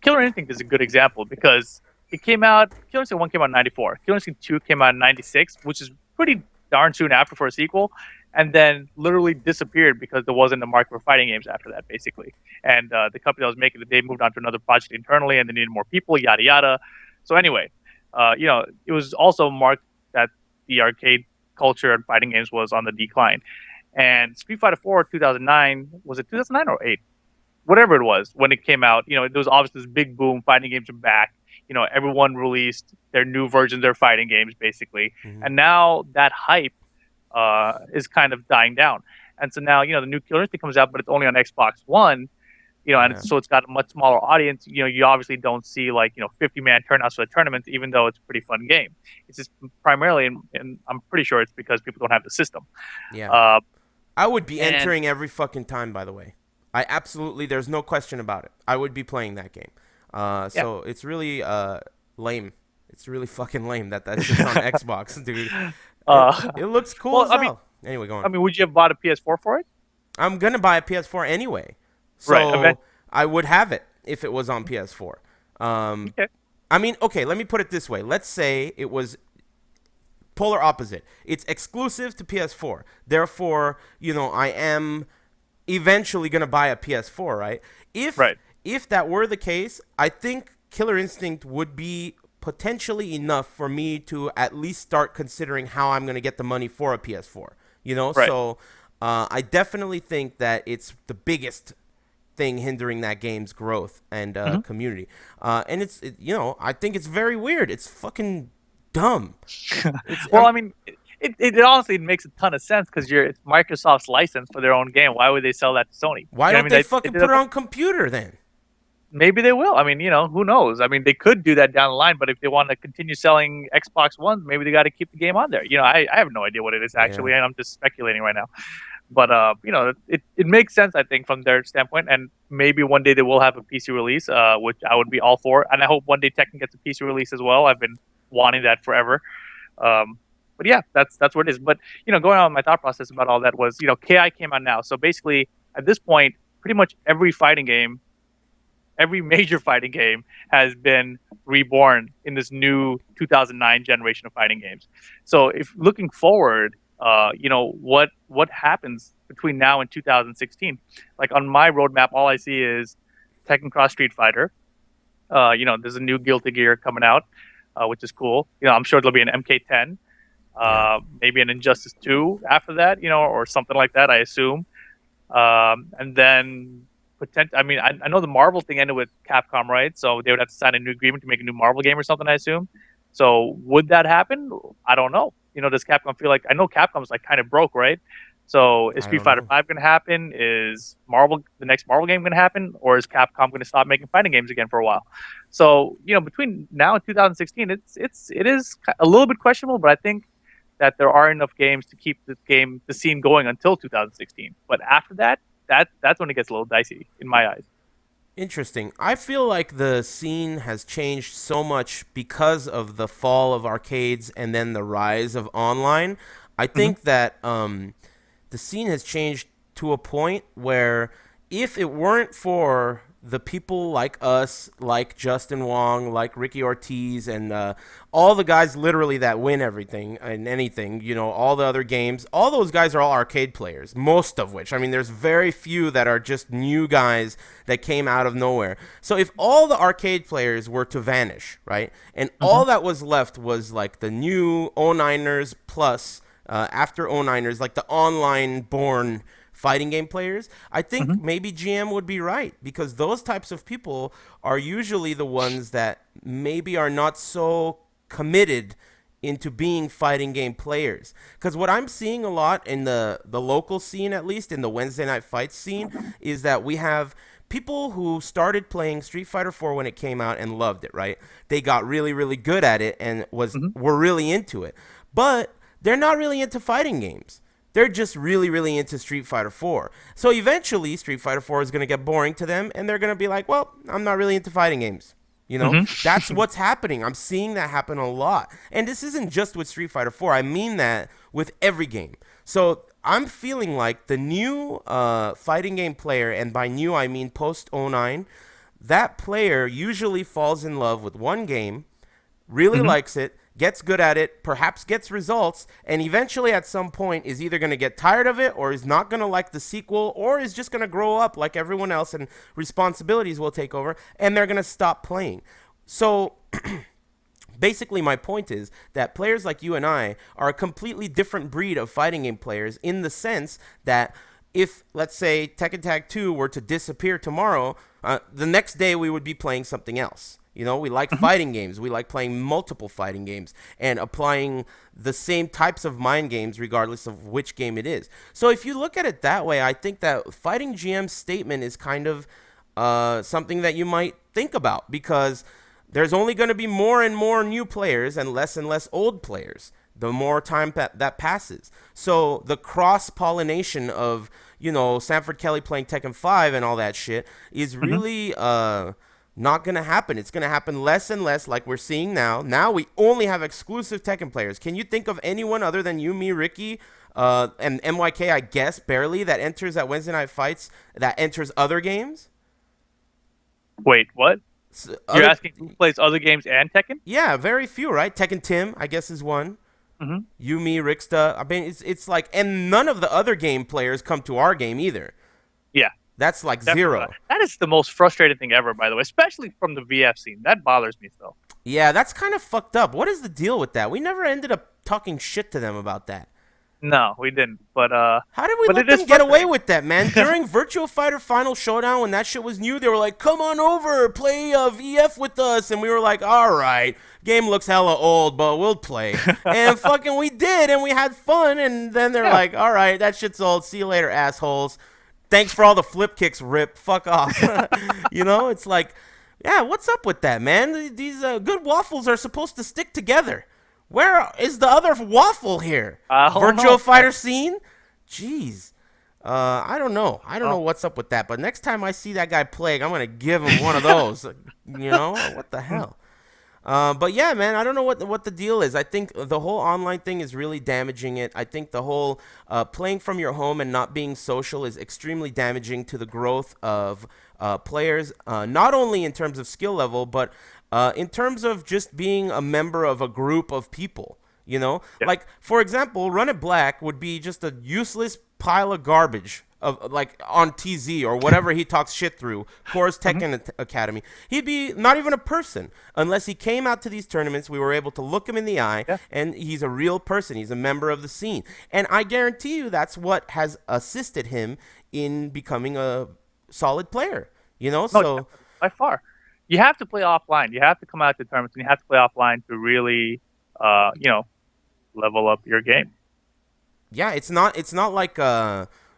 Killer Instinct is a good example because it came out. Killer Instinct 1 came out in 94. Killer Instinct 2 came out in 96, which is pretty darn soon after for a sequel, and then literally disappeared because there wasn't a market for fighting games after that, basically. And the company that was making it, they moved on to another project internally, and they needed more people, yada yada. So anyway, it was also marked that the arcade culture and fighting games was on the decline. And Street Fighter 4 2009, was it 2009 or 8? Whatever it was when it came out, there was obviously this big boom. Fighting games are back. Everyone released their new versions of their fighting games, basically. Hmm. And now that hype is kind of dying down. And so now, the new Killer Instinct comes out, but it's only on Xbox One, and Yeah. so it's got a much smaller audience. You obviously don't see like 50-man turnouts for the tournaments, even though it's a pretty fun game. It's just primarily, and I'm pretty sure it's because people don't have the system. Yeah. Uh, I would be and entering every fucking time, by the way. I absolutely, there's no question about it. I would be playing that game. yeah, So it's really lame. It's really fucking lame that that shit's on Xbox, dude. It uh, it looks cool well, as hell. Anyway, go on. would you have bought a PS4 for it? I'm gonna buy a PS4 anyway, Right. so I would have it if it was on PS4. Um, Okay. I mean, okay, let me put it this way. Let's say it was polar opposite. It's exclusive to PS4. Therefore, I am eventually gonna buy a PS4, right? If Right. if that were the case, I think Killer Instinct would be potentially enough for me to at least start considering how I'm gonna get the money for a PS4. Right. So I definitely think that it's the biggest thing hindering that game's growth and Mhm. community. And I think it's very weird. It's fucking dumb. It's Well, I mean, it honestly makes a ton of sense because it's Microsoft's license for their own game. Why would they sell that to Sony? Why You know what I don't mean? they They fucking did put it that. on computer then? Maybe they will. I mean, who knows? I mean, they could do that down the line, but if they want to continue selling Xbox Ones, maybe they got to keep the game on there. I have no idea what it is Yeah. actually, and I'm just speculating right now. But it makes sense, I think, from their standpoint, and maybe one day they will have a PC release, which I would be all for, and I hope one day Tekken gets a PC release as well. I've been wanting that forever. But yeah, that's what it is. But going on with my thought process about all that was, KI came out now, so basically at this point, pretty much every major fighting game has been reborn in this new 2009 generation of fighting games. So if looking forward, what happens between now and 2016? Like on my roadmap, all I see is Tekken Cross Street Fighter. There's a new Guilty Gear coming out, which is cool. I'm sure there'll be an MK10, Yeah. maybe an Injustice 2 after that, or something like that, I assume. And then I mean, I know the Marvel thing ended with Capcom, right? So they would have to sign a new agreement to make a new Marvel game or something, I assume. So would that happen? I don't know. Does Capcom feel like, I know Capcom's like kind of broke, right? So is I Street don't Fighter know. 5 going to happen? Is the next Marvel game going to happen? Or is Capcom going to stop making fighting games again for a while? So, between now and 2016, it is a little bit questionable, but I think that there are enough games to keep the scene going until 2016. But after that, that's when it gets a little dicey in my eyes. Interesting. I feel like the scene has changed so much because of the fall of arcades and then the rise of online. I Hmm. think that the scene has changed to a point where if it weren't for the people like us, like Justin Wong, like Ricky Ortiz, and all the guys literally that win everything and anything, all the other games, all those guys are all arcade players, most of which. I mean, there's very few that are just new guys that came out of nowhere. So if all the arcade players were to vanish, right, and Hmm. all that was left was like the new 09ers plus after 09ers, like the online born fighting game players, I think Hmm. maybe GM would be right because those types of people are usually the ones that maybe are not so committed into being fighting game players. Because what I'm seeing a lot in the local scene, at least in the Wednesday night fight scene, is that we have people who started playing Street Fighter 4 when it came out and loved it, right? They got really, really good at it and Hmm. were really into it. But they're not really into fighting games. They're just really, really into Street Fighter 4. So eventually, Street Fighter 4 is going to get boring to them, and they're going to be like, well, I'm not really into fighting games. Hmm. That's what's happening. I'm seeing that happen a lot. And this isn't just with Street Fighter 4. I mean that with every game. So I'm feeling like the new fighting game player, and by new, I mean post '09, that player usually falls in love with one game, really Hmm. likes it, gets good at it, perhaps gets results, and eventually at some point is either going to get tired of it or is not going to like the sequel or is just going to grow up like everyone else and responsibilities will take over and they're going to stop playing. So basically my point is that players like you and I are a completely different breed of fighting game players in the sense that if, let's say, Tekken Tag 2 were to disappear tomorrow, the next day we would be playing something else. You know, we like Hmm. fighting games. We like playing multiple fighting games and applying the same types of mind games regardless of which game it is. So if you look at it that way, I think that Fighting GM's statement is kind of something that you might think about because there's only going to be more and more new players and less old players the more time that passes. So the cross pollination of, you know, Sanford Kelly playing Tekken 5 and all that shit is Hmm. really not going to happen. It's going to happen less and less like we're seeing now. Now we only have exclusive Tekken players. Can you think of anyone other than you, me, Ricky, and MYK, I guess, barely, that enters at Wednesday Night Fights that enters other games? Wait, what? You're Other, asking who plays other games and Tekken? yeah, very few, right? Tekken Tim, I guess, is one. Hmm. You, me, Ricksta. I mean, it's like, and none of the other game players come to our game either. Yeah, That's like definitely not. zero. That is the most frustrating thing ever, by the way, especially from the VF scene. That bothers me so. Yeah, that's kind of fucked up. What is the deal with that? We never ended up talking shit to them about that. No, we didn't. How did we But let it is them get away frustrating. with that, man? During Virtual Fighter Final Showdown, when that shit was new, they were like, "Come on over, play VF with us," and we were like, "All right, game looks hella old, but we'll play." And fucking, we did, and we had fun. And then they're Yeah. like, "All right, that shit's old. See you later, assholes. Thanks for all the flip kicks, Rip. Fuck off." You know, it's like, yeah, what's up with that, man? These good waffles are supposed to stick together. Where is the other waffle here? I don't Virtual know. Fighter scene? Jeez. I don't know. I don't know Well, what's up with that. But next time I see that guy Plague, I'm gonna give him one of those. You know what the hell? But yeah, man, I don't know what the deal is. I think the whole online thing is really damaging it. I think the whole playing from your home and not being social is extremely damaging to the growth of players, not only in terms of skill level, but in terms of just being a member of a group of people. You know, yeah. like for example, Run It Black would be just a useless pile of garbage of like on TZ or whatever he talks shit through. Course Hmm. Tekken Academy. He'd be not even a person unless he came out to these tournaments. We were able to look him in the eye, Yeah. and he's a real person. He's a member of the scene, and I guarantee you that's what has assisted him in becoming a solid player. You know, No, so definitely, by far. You have to play offline. You have to come out to tournaments and you have to play offline to really, you know, level up your game. yeah, it's not like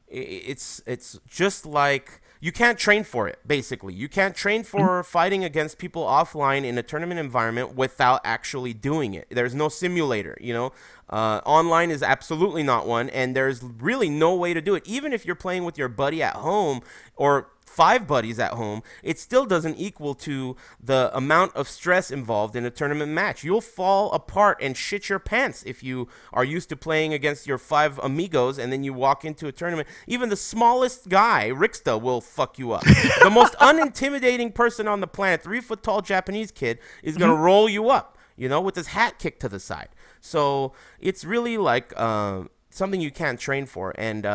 it's just like you can't train for it. Basically, you can't train Mhm. for fighting against people offline in a tournament environment without actually doing it. There's no simulator, you know. Online is absolutely not one, and there's really no way to do it. Even if you're playing with your buddy at home or five buddies at home, it still doesn't equal to the amount of stress involved in a tournament match. You'll fall apart and shit your pants if you are used to playing against your five amigos and then you walk into a tournament. Even the smallest guy, Ricksta, will fuck you up. The most unintimidating person on the planet, 3 foot tall Japanese kid, is gonna Mhm. roll you up, you know, with his hat kicked to the side. So it's really like something you can't train for. And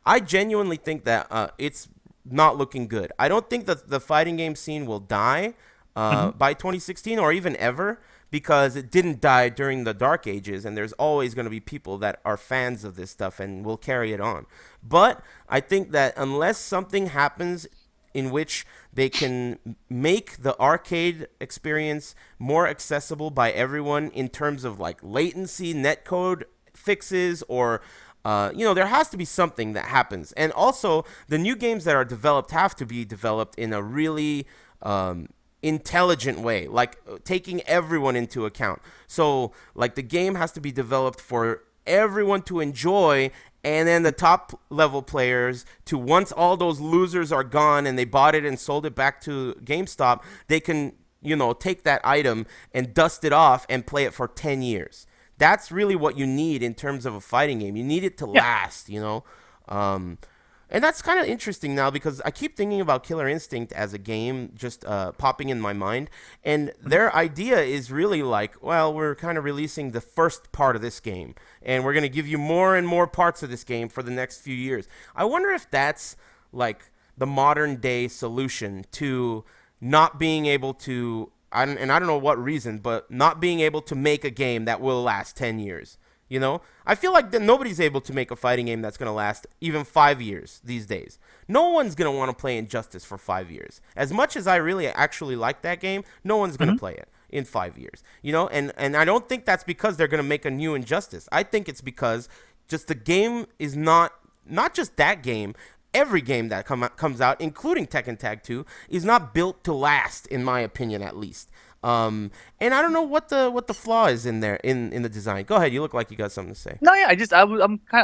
I genuinely think that it's not looking good. I don't think that the fighting game scene will die Mhm. by 2016 or even ever because it didn't die during the dark ages, and there's always going to be people that are fans of this stuff and will carry it on. But I think that unless something happens in which they can make the arcade experience more accessible by everyone in terms of like latency, netcode fixes, or you know, there has to be something that happens. And also, the new games that are developed have to be developed in a really intelligent way, like taking everyone into account. So, like, the game has to be developed for everyone to enjoy, and then the top level players to, once all those losers are gone and they bought it and sold it back to GameStop, they can, you know, take that item and dust it off and play it for 10 years. That's really what you need in terms of a fighting game. You need it to Yeah. last, you know. Um, and that's kind of interesting now because I keep thinking about Killer Instinct as a game just popping in my mind. And their idea is really like, well, we're kind of releasing the first part of this game, and we're going to give you more and more parts of this game for the next few years. I wonder if that's like the modern day solution to not being able to, and I don't know what reason, but not being able to make a game that will last 10 years. You know, I feel like that nobody's able to make a fighting game that's gonna last even 5 years these days. No one's gonna want to play Injustice for 5 years. As much as I really actually like that game, no one's gonna Hmm. play it in 5 years. You know, and I don't think that's because they're gonna make a new Injustice. I think it's because just the game is not just that game. Every game that comes out, including Tekken Tag 2, is not built to last, in my opinion, at least. And I don't know what the flaw is in there in the design. Go ahead, you look like you got something to say. No, yeah, I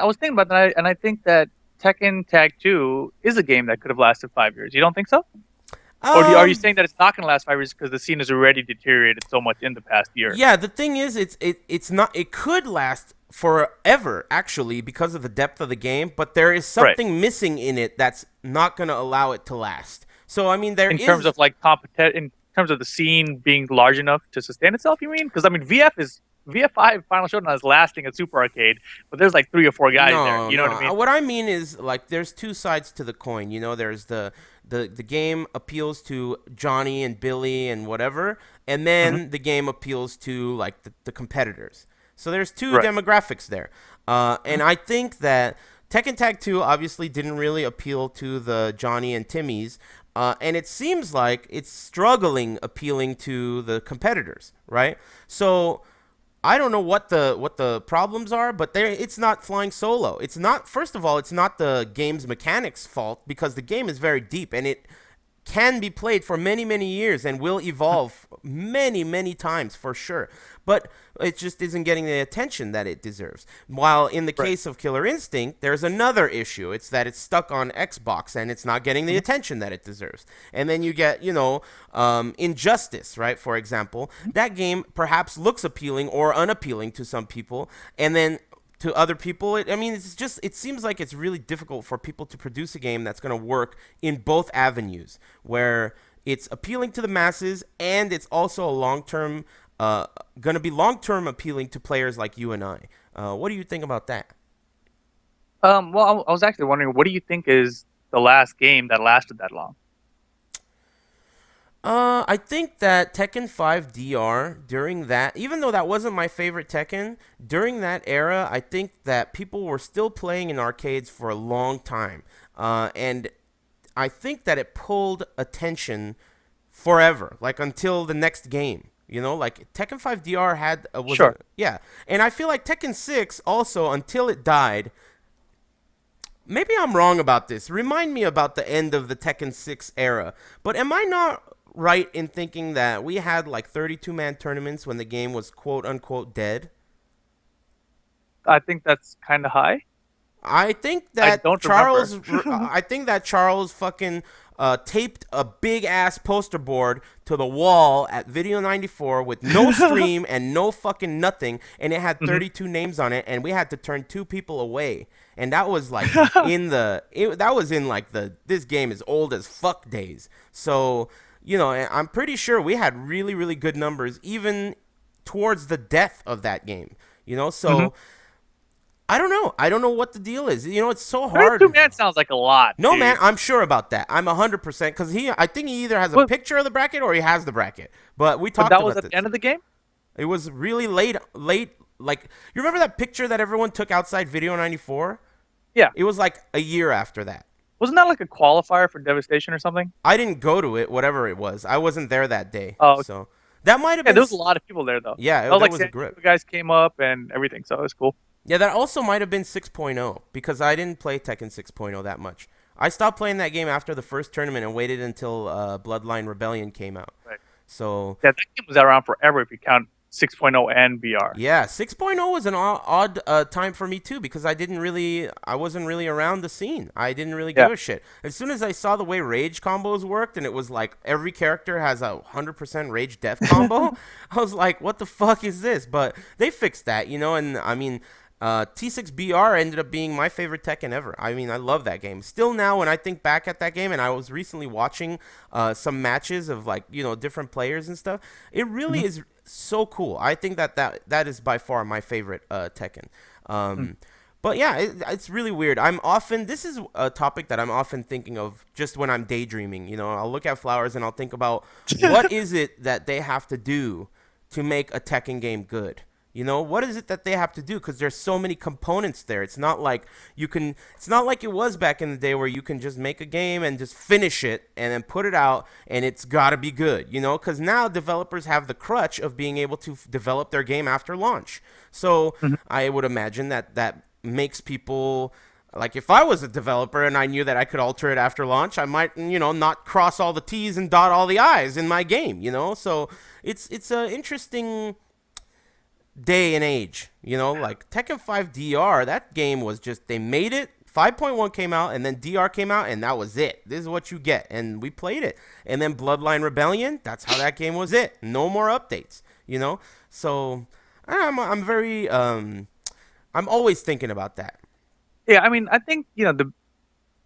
was thinking about that, and I think that Tekken Tag 2 is a game that could have lasted 5 years. You don't think so? Or are you Um, saying that it's not going to last 5 years because the scene has already deteriorated so much in the past year? yeah, the thing is, it's not. It could last forever, actually, because of the depth of the game. But there is Right. something missing in it that's not gonna allow it to last. So I mean, there In terms is. of like in terms of the scene being large enough to sustain itself, you mean? Because I mean, VF5 Final Showdown is lasting at Super Arcade, but there's like 3 or 4 guys there. No, You know no. what I mean? What I mean is like there's two sides to the coin. You know, there's the game appeals to Johnny and Billy and whatever, and Hmm. then the game appeals to like the competitors. So there's two Right. demographics there. And I think that Tekken Tag 2 obviously didn't really appeal to the Johnny and Timmys. And it seems like it's struggling appealing to the competitors, right? So I don't know what the problems are, but there it's not flying solo. It's not first of all, it's not the game's mechanics fault because the game is very deep and it can be played for many many years and will evolve many times for sure. But it just isn't getting the attention that it deserves. While in the Right. case of Killer Instinct, there's another issue. It's that it's stuck on Xbox and it's not getting the Hmm. attention that it deserves. And then you get, Injustice, right? For example, that game perhaps looks appealing or unappealing to some people, and then to other people, I mean, it seems like it's really difficult for people to produce a game that's going to work in both avenues, where it's appealing to the masses and it's also a going to be long term appealing to players like you and I. What do you think about that? Well, I was actually wondering, what do you think is the last game that lasted that long? I think that Tekken 5 DR during that, even though that wasn't my favorite Tekken, during that era, I think that people were still playing in arcades for a long time. And I think that it pulled attention forever, like until the next game. You know, like Tekken 5 DR Sure. yeah. And I feel like Tekken 6 also, until it died, maybe I'm wrong about this. Remind me about the end of the Tekken 6 era. But am I not right in thinking that we had like 32-man tournaments when the game was quote unquote dead? I think that's kind of high. I don't remember. I think that Charles fucking taped a big ass poster board to the wall at Video 94 with no stream and no fucking nothing, and it had Hmm. 32 names on it, and we had to turn two people away, and that was like that was in like the this game is old as fuck days. So and I'm pretty sure we had really good numbers even towards the death of that game. Hmm. So. I don't know. I don't know what the deal is. It's so 32 hard. man sounds like a lot, No, man, dude. I'm sure about that. I'm 100% because I think he either has a But picture of the bracket or he has the bracket. But we but talked that was about at the this. end of the game. It was really late. Like, you remember that picture that everyone took outside Video 94? Yeah. It was like a year after that. Wasn't that like a qualifier for Devastation or something? I didn't go to it, whatever it was. I wasn't there that day. Oh, okay. So that might have Yeah, been. there was a lot of people there though. Yeah, That was there like was a San grip. Diego guys came up and everything, so it was cool. Yeah, that also might have been 6.0 because I didn't play Tekken 6.0 that much. I stopped playing that game after the first tournament and waited until Bloodline Rebellion came out. Right. So Yeah, that game was around forever if you count 6.0 and VR. yeah, 6.0 was an odd time for me too because I wasn't really around the scene. I didn't really Yeah. give a shit. As soon as I saw the way rage combos worked and it was like every character has a 100% rage death combo, I was like, what the fuck is this? But they fixed that, and I mean, T6BR ended up being my favorite Tekken ever. I mean, I love that game. Still now, when I think back at that game, and I was recently watching some matches of like different players and stuff, it really Mhm. is so cool. I think that is by far my favorite Tekken. Mm. But yeah, it's really weird. This is a topic that I'm often thinking of just when I'm daydreaming. I'll look at flowers and I'll think about what is it that they have to do to make a Tekken game good. What is it that they have to do? Because there's so many components there. It's not like it's not like it was back in the day where you can just make a game and just finish it and then put it out and it's got to be good, Because now developers have the crutch of being able to develop their game after launch. So Mhm. I would imagine that makes people. Like if I was a developer and I knew that I could alter it after launch, I might, not cross all the T's and dot all the I's in my game. So it's a interesting day and age, like Tekken 5 DR, that game was just, they made it, 5.1 came out, and then DR came out, and that was it. This is what you get, and we played it. And then Bloodline Rebellion, that's how that game was it. No more updates. So I'm very, I'm always thinking about that. Yeah, I mean, I think the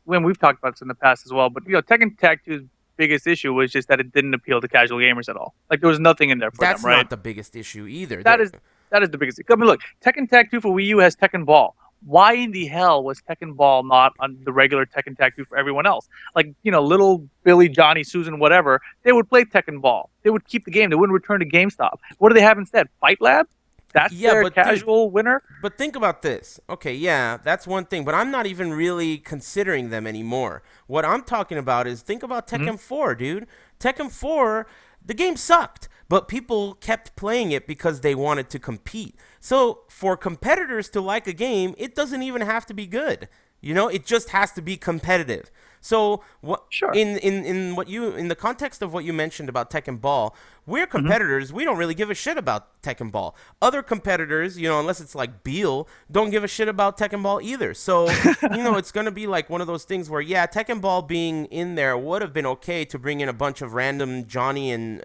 when we've talked about this in the past as well, but Tekken Tag 2's biggest issue was just that it didn't appeal to casual gamers at all. Like there was nothing in there for That's them, right? not the biggest issue either. That is that is the biggest. I mean, look, Tekken Tag 2 for Wii U has Tekken Ball. Why in the hell was Tekken Ball not on the regular Tekken Tag 2 for everyone else? Like, little Billy, Johnny, Susan, whatever, they would play Tekken Ball. They would keep the game. They wouldn't return to GameStop. What do they have instead? Fight Lab? That's Yeah, their but casual winner? But think about this. Okay, yeah, that's one thing, but I'm not even really considering them anymore. What I'm talking about is think about Mhm. Tekken 4, dude. Tekken 4, the game sucked, but people kept playing it because they wanted to compete. So, for competitors to like a game, it doesn't even have to be good. It just has to be competitive. So, what Sure. in the context of what you mentioned about Tekken Ball, we're Mhm. competitors. We don't really give a shit about Tekken Ball. Other competitors, unless it's like Beal, don't give a shit about Tekken Ball either. So, it's gonna be like one of those things where, yeah, Tekken Ball being in there would have been okay to bring in a bunch of random Johnny and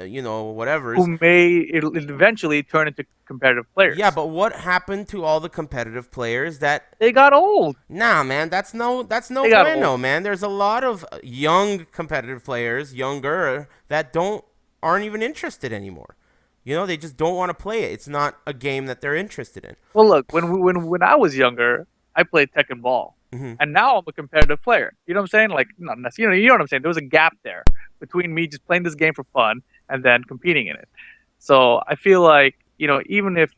whatever's. Who may it'll eventually turn into competitive Yeah, players. but what happened to all the competitive players that? They got old. Nah, man, that's no They got old. bueno, man. There's a lot of young competitive players, younger, that aren't even interested anymore. They just don't want to play it. It's not a game that they're interested in. Well, look, when I was younger, I played Tekken Ball, Hmm. and now I'm a competitive player. You know what I'm saying? Like, not necessarily, you know what I'm saying? There was a gap there between me just playing this game for fun and then competing in it. So I feel like even if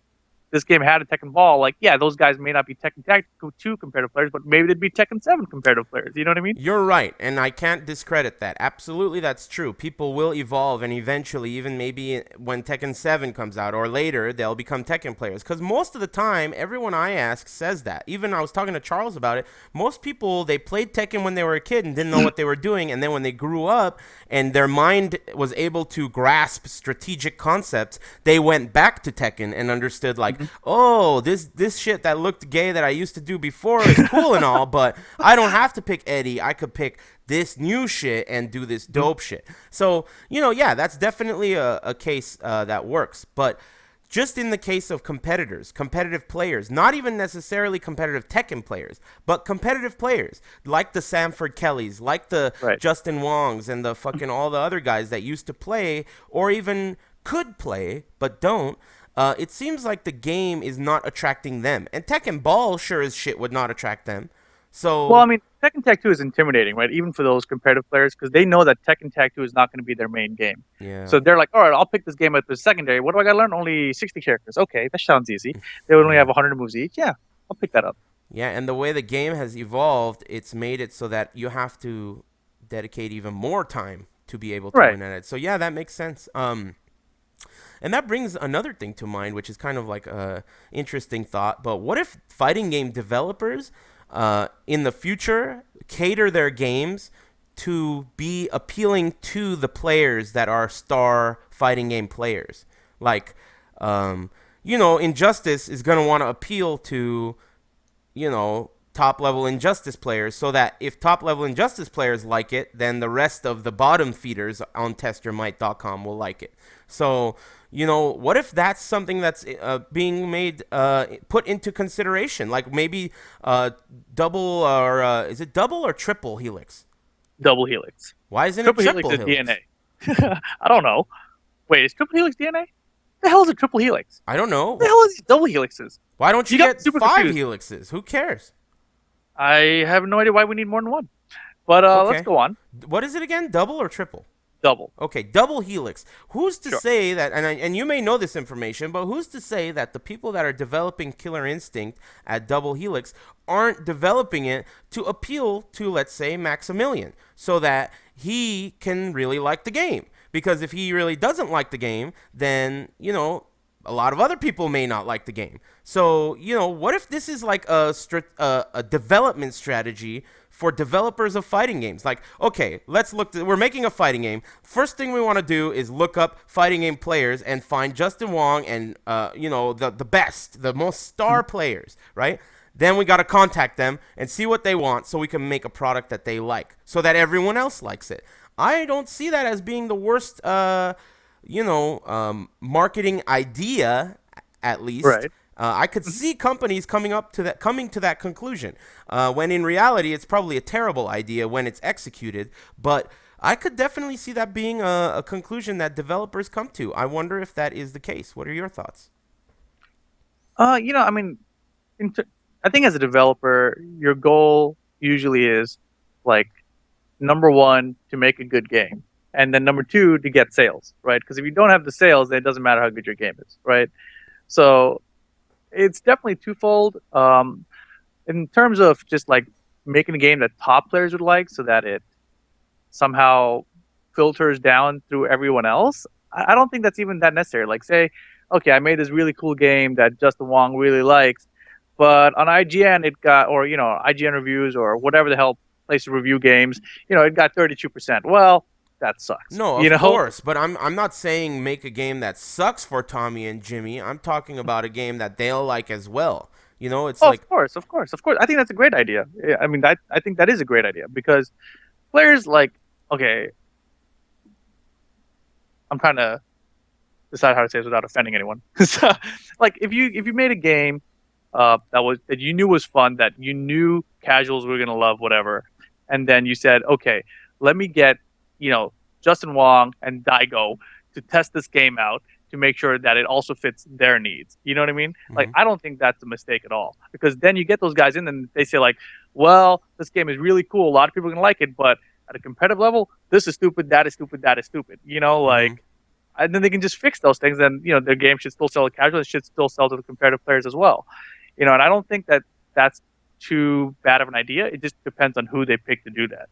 this game had a Tekken Ball, like yeah, those guys may not be Tekken Tag 2 competitive players, but maybe they'd be Tekken 7 competitive players. You know what I mean? You're right, and I can't discredit that. Absolutely, that's true. People will evolve, and eventually, even maybe when Tekken 7 comes out or later, they'll become Tekken players. Because most of the time, everyone I ask says that. Even I was talking to Charles about it. Most people, they played Tekken when they were a kid and didn't know what they were doing, and then when they grew up and their mind was able to grasp strategic concepts, they went back to Tekken and understood, like, oh, this shit that looked gay that I used to do before is cool and all, but I don't have to pick Eddie. I could pick this new shit and do this dope shit. So, yeah, that's definitely a case that works. But just in the case of competitive players, not even necessarily competitive Tekken players, but competitive players like the Samford Kellys, like the Right. Justin Wongs, and the fucking all the other guys that used to play or even could play but don't. It seems like the game is not attracting them, and Tekken Ball sure as shit would not attract them. Well, I So mean, Tekken Tag 2 is intimidating, right? Even for those competitive players, because they know that Tekken Tag 2 is not going to be their main game. yeah, So they're like, all right, I'll pick this game up as secondary. What do I got to learn? Only 60 characters. Okay, that sounds easy. They would only yeah. have 100 moves each. Yeah, I'll pick that up. Yeah, and the way the game has evolved, it's made it so that you have to dedicate even more time to be able to Right. win at it. So yeah, that makes sense. And that brings another thing to mind, which is kind of like a interesting thought. But what if fighting game developers, in the future, cater their games to be appealing to the players that are star fighting game players? Like, Injustice is gonna want to appeal to top level Injustice players, so that if top level Injustice players like it, then the rest of the bottom feeders on testermight.com will like it. So, what if that's something that's being made, put into consideration? Like maybe double, or is it double or triple helix? Double Helix. Why isn't it Triple Helix triple is helix? DNA. I don't know. Wait, is Triple Helix DNA? The hell is a Triple Helix? I don't The know. hell is these double helixes? Why don't you You got me get super 5 confused. helixes? Who cares? I have no idea why we need more than one. But let's Okay. go on. What is it again? Double or triple? double. Okay, double helix. Who's to Sure. say that? And you may know this information, but who's to say that the people that are developing Killer Instinct at double helix aren't developing it to appeal to, let's say, Maximilian, so that he can really like the game? Because if he really doesn't like the game, then a lot of other people may not like the game. So, what if this is like a development strategy for developers of fighting games? Like, okay, we're making a fighting game. First thing we want to do is look up fighting game players and find Justin Wong and, the best, the most star players, right? Then we got to contact them and see what they want so we can make a product that they like so that everyone else likes it. I don't see that as being the worst, marketing idea, at least. Right. I could see companies coming to that conclusion, when in reality it's probably a terrible idea when it's executed. But I could definitely see that being a conclusion that developers come to. I wonder if that is the case. What are your thoughts? I mean, in t- I think as a developer, your goal usually is like number one to make a good game, and then number two to get sales, right? Because if you don't have the sales, then it doesn't matter how good your game is, right? So it's definitely twofold. In terms of just like making a game that top players would like, so that it somehow filters down through everyone else. I don't think that's even that necessary. Like, say, okay, I made this really cool game that Justin Wong really likes, but on IGN it got, or IGN reviews or whatever the hell place to review games, it got 32%. Well, that sucks. No, of course, but I'm not saying make a game that sucks for Tommy and Jimmy. I'm talking about a game that they'll like as well. It's Oh, like, of course, of course, of course. I think that's a great idea. Yeah, I mean, I think that is a great idea because players like, okay, I'm trying to decide how to say this without offending anyone. So, like, if you made a game that you knew was fun, that you knew casuals were gonna love, whatever, and then you said, okay, let me get Justin Wong and Daigo to test this game out to make sure that it also fits their needs. You know what I mean? Like, I don't think that's a mistake at all, because then you get those guys in and they say like, well, this game is really cool, a lot of people are gonna like it, but at a competitive level, this is stupid, that is stupid, that is stupid. mhm. And then they can just fix those things. And their game should still sell to casual. It should still sell to the competitive players as well. And I don't think that that's too bad of an idea. It just depends on who they pick to do that.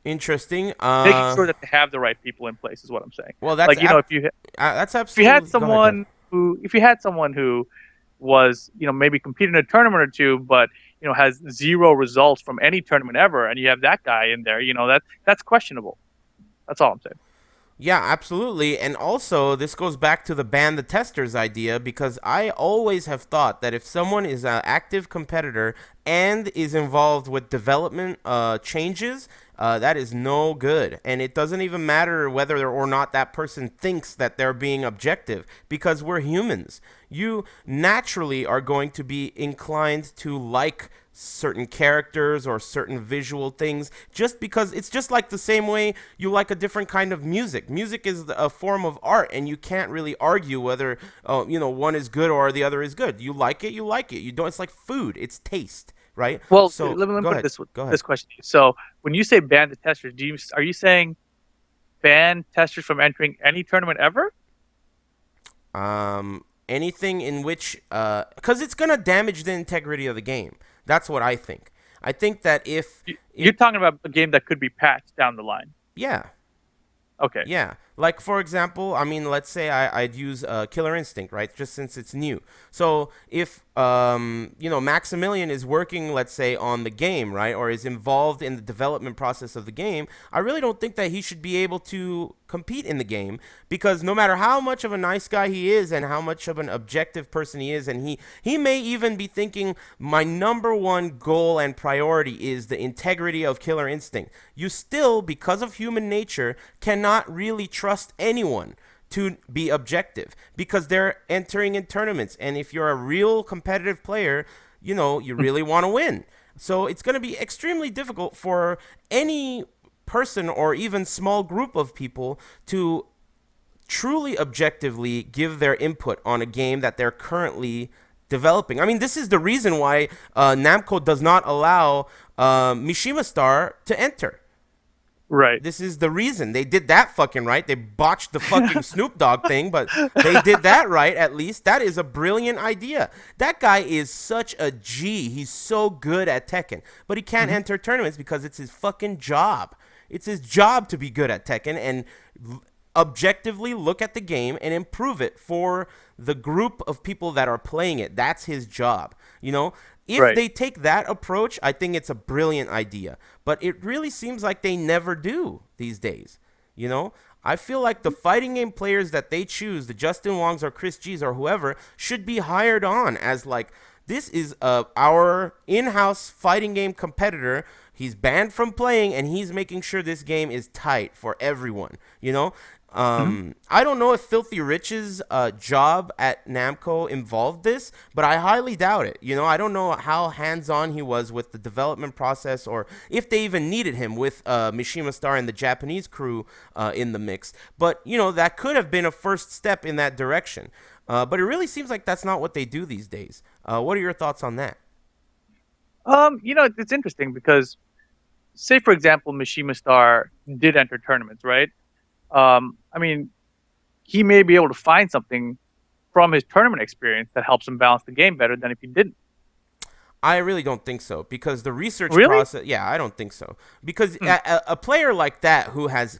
Interesting. Making sure that they have the right people in place is what I'm saying. Well, Like, that's if you had absolutely. Go ahead. Go ahead. someone who was maybe competing in a tournament or two, but has zero results from any tournament ever, and you have that guy in there, that's questionable. That's all I'm saying. Yeah, absolutely. And also, this goes back to the ban the testers idea, because I always have thought that if someone is an active competitor and is involved with development changes, that is no good. And it doesn't even matter whether or not that person thinks that they're being objective, because we're humans. You naturally are going to be inclined to like certain characters or certain visual things, just because it's just like the same way you like a different kind of music. Music is a form of art, and you can't really argue whether one is good or the other is good. You like it, you like it. You don't. It's like food. It's taste, right? Well, So let me go put ahead. this Go ahead. this question to you. So when you say ban the testers, are you saying ban testers from entering any tournament ever? Anything in which, because it's gonna damage the integrity of the game. That's what I think. I think that if You're talking about a game that could be patched down the line. yeah. Okay. Yeah, like for example, I mean, let's say I'd use Killer Instinct, right? Just since it's new. So if Maximilian is working, let's say, on the game, right, or is involved in the development process of the game, I really don't think that he should be able to compete in the game, because no matter how much of a nice guy he is and how much of an objective person he is, and he may even be thinking my number one goal and priority is the integrity of Killer Instinct, you still, because of human nature, cannot really trust anyone to be objective, because they're entering in tournaments, and if you're a real competitive player, you really want to win. So it's going to be extremely difficult for any person or even small group of people to truly objectively give their input on a game that they're currently developing. I mean, this is the reason why Namco does not allow Mishima Star to enter. Right. This is the reason they did that fucking right. They botched the fucking Snoop Dogg thing, but they did that right at least. That is a brilliant idea. That guy is such a G. He's so good at Tekken, but he can't enter tournaments because it's his fucking job. It's his job to be good at Tekken and objectively look at the game and improve it for the group of people that are playing it. That's his job. You know, if Right. they take that approach, I think it's a brilliant idea. But it really seems like they never do these days. You know, I feel like the fighting game players that they choose, the Justin Wongs or Chris G's or whoever, should be hired on as like, this is our in-house fighting game competitor. He's banned from playing, and he's making sure this game is tight for everyone. You know, I don't know if Filthy Rich's job at Namco involved this, but I highly doubt it. You know, I don't know how hands-on he was with the development process, or if they even needed him with Mishima Star and the Japanese crew in the mix. But you know, that could have been a first step in that direction. But it really seems like that's not what they do these days. What are your thoughts on that? It's interesting because, say for example, Mishima Star did enter tournaments, right? I mean, he may be able to find something from his tournament experience that helps him balance the game better than if he didn't. I really don't think so because the research Really? process. Yeah, I don't think so because a player like that who has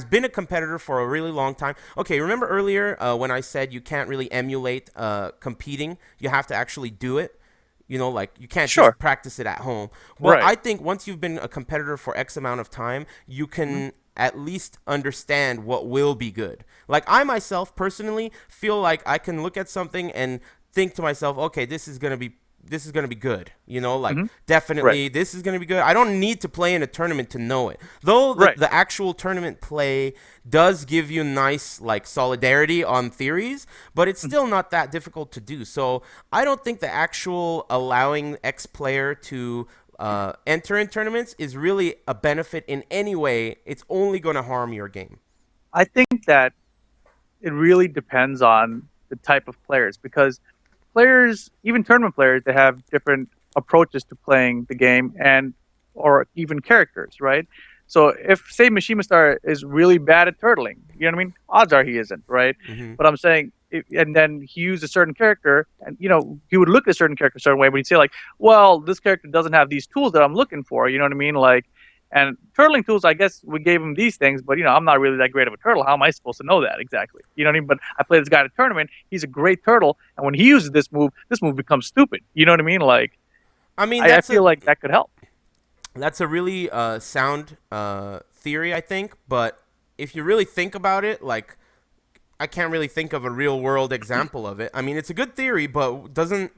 been a competitor for a really long time. Okay, remember earlier when I said you can't really emulate competing? You have to actually do it. You know, like you can't Sure. just practice it at home. Well, Right. I think once you've been a competitor for X amount of time, you can at least understand what will be good. Like I myself personally feel like I can look at something and think to myself, okay, this is gonna be good. You know, like Right. definitely this is gonna be good. I don't need to play in a tournament to know it. Though the, Right. the actual tournament play does give you nice like solidarity on theories, but it's still not that difficult to do. So I don't think the actual allowing X player to enter in tournaments is really a benefit in any way. It's only going to harm your game. I think that it really depends on the type of players because players, even tournament players, they have different approaches to playing the game and or even characters, right? So if say Mishima Star is really bad at turtling, you know what I mean? Odds are he isn't, right? Hmm. But I'm saying, and then he used a certain character, and he would look at a certain character a certain way, but he'd say like, well, this character doesn't have these tools that I'm looking for, you know what I mean? Like, and turtling tools, I guess we gave him these things, but I'm not really that great of a turtle. How am I supposed to know that exactly? You know what I mean? But I played this guy at a tournament. He's a great turtle, and when he uses this move becomes stupid. You know what I mean? Like, I mean, I feel like that could help. that's a really sound theory, I think. But if you really think about it, like I can't really think of a real world example of it. I mean, it's a good theory, but doesn't.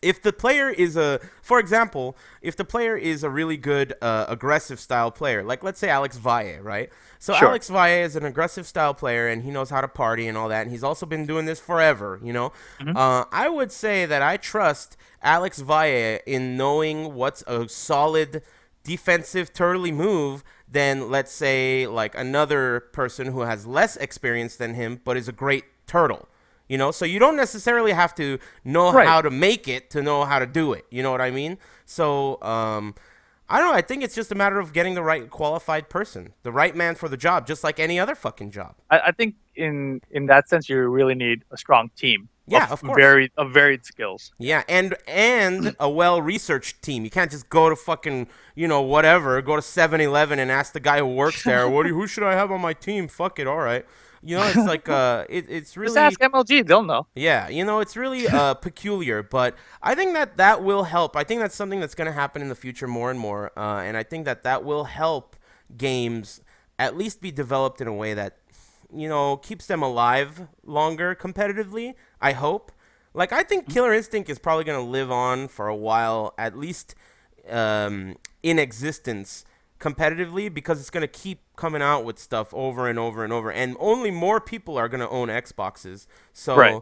If the player is for example, if the player is a really good aggressive style player, like let's say Alex Valle, right? So Sure. Alex Valle is an aggressive style player, and he knows how to party and all that, and he's also been doing this forever, you know. Hmm. I would say that I trust Alex Valle in knowing what's a solid defensive turtley move than let's say like another person who has less experience than him but is a great turtle. You know, so you don't necessarily have to know Right. how to make it to know how to do it. You know what I mean? So I don't know. I think it's just a matter of getting the right qualified person, the right man for the job, just like any other fucking job. I think in that sense, you really need a strong team Yeah, of course. varied skills. Yeah, and a well-researched team. You can't just go to fucking, whatever, go to 7-Eleven and ask the guy who works there, who should I have on my team? Fuck it, all right. It's like it's really Just ask MLG; they'll know. yeah, it's really peculiar, but I think that will help. I think that's something that's going to happen in the future more and more, and I think that will help games at least be developed in a way that keeps them alive longer competitively. I hope. Like I think Killer Instinct is probably going to live on for a while, at least in existence competitively, because it's going to keep coming out with stuff over and over and over, and only more people are going to own Xboxes. So Right.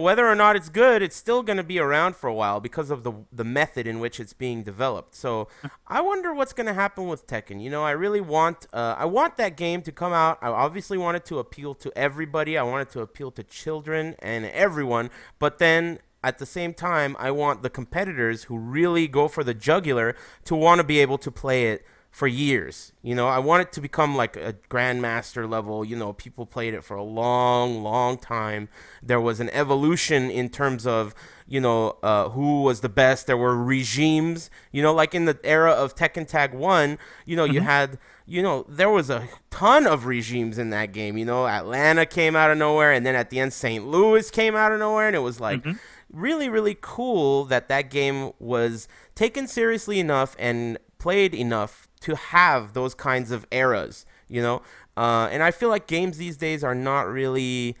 whether or not it's good, it's still going to be around for a while because of the method in which it's being developed. So I wonder what's going to happen with Tekken. I really want that game to come out. I obviously want it to appeal to everybody. I want it to appeal to children and everyone. But then at the same time, I want the competitors who really go for the jugular to want to be able to play it for years. You know, I want it to become like a grandmaster level. You know, people played it for a long, long time. There was an evolution in terms of, you know, who was the best. There were regimes. You know, like in the era of Tekken Tag 1, you know, you Hmm. had, you know, there was a ton of regimes in that game. You know, Atlanta came out of nowhere, and then at the end, St. Louis came out of nowhere, and it was like Hmm. really, really cool that that game was taken seriously enough and played enough to have those kinds of eras, you know? And I feel like games these days are not really,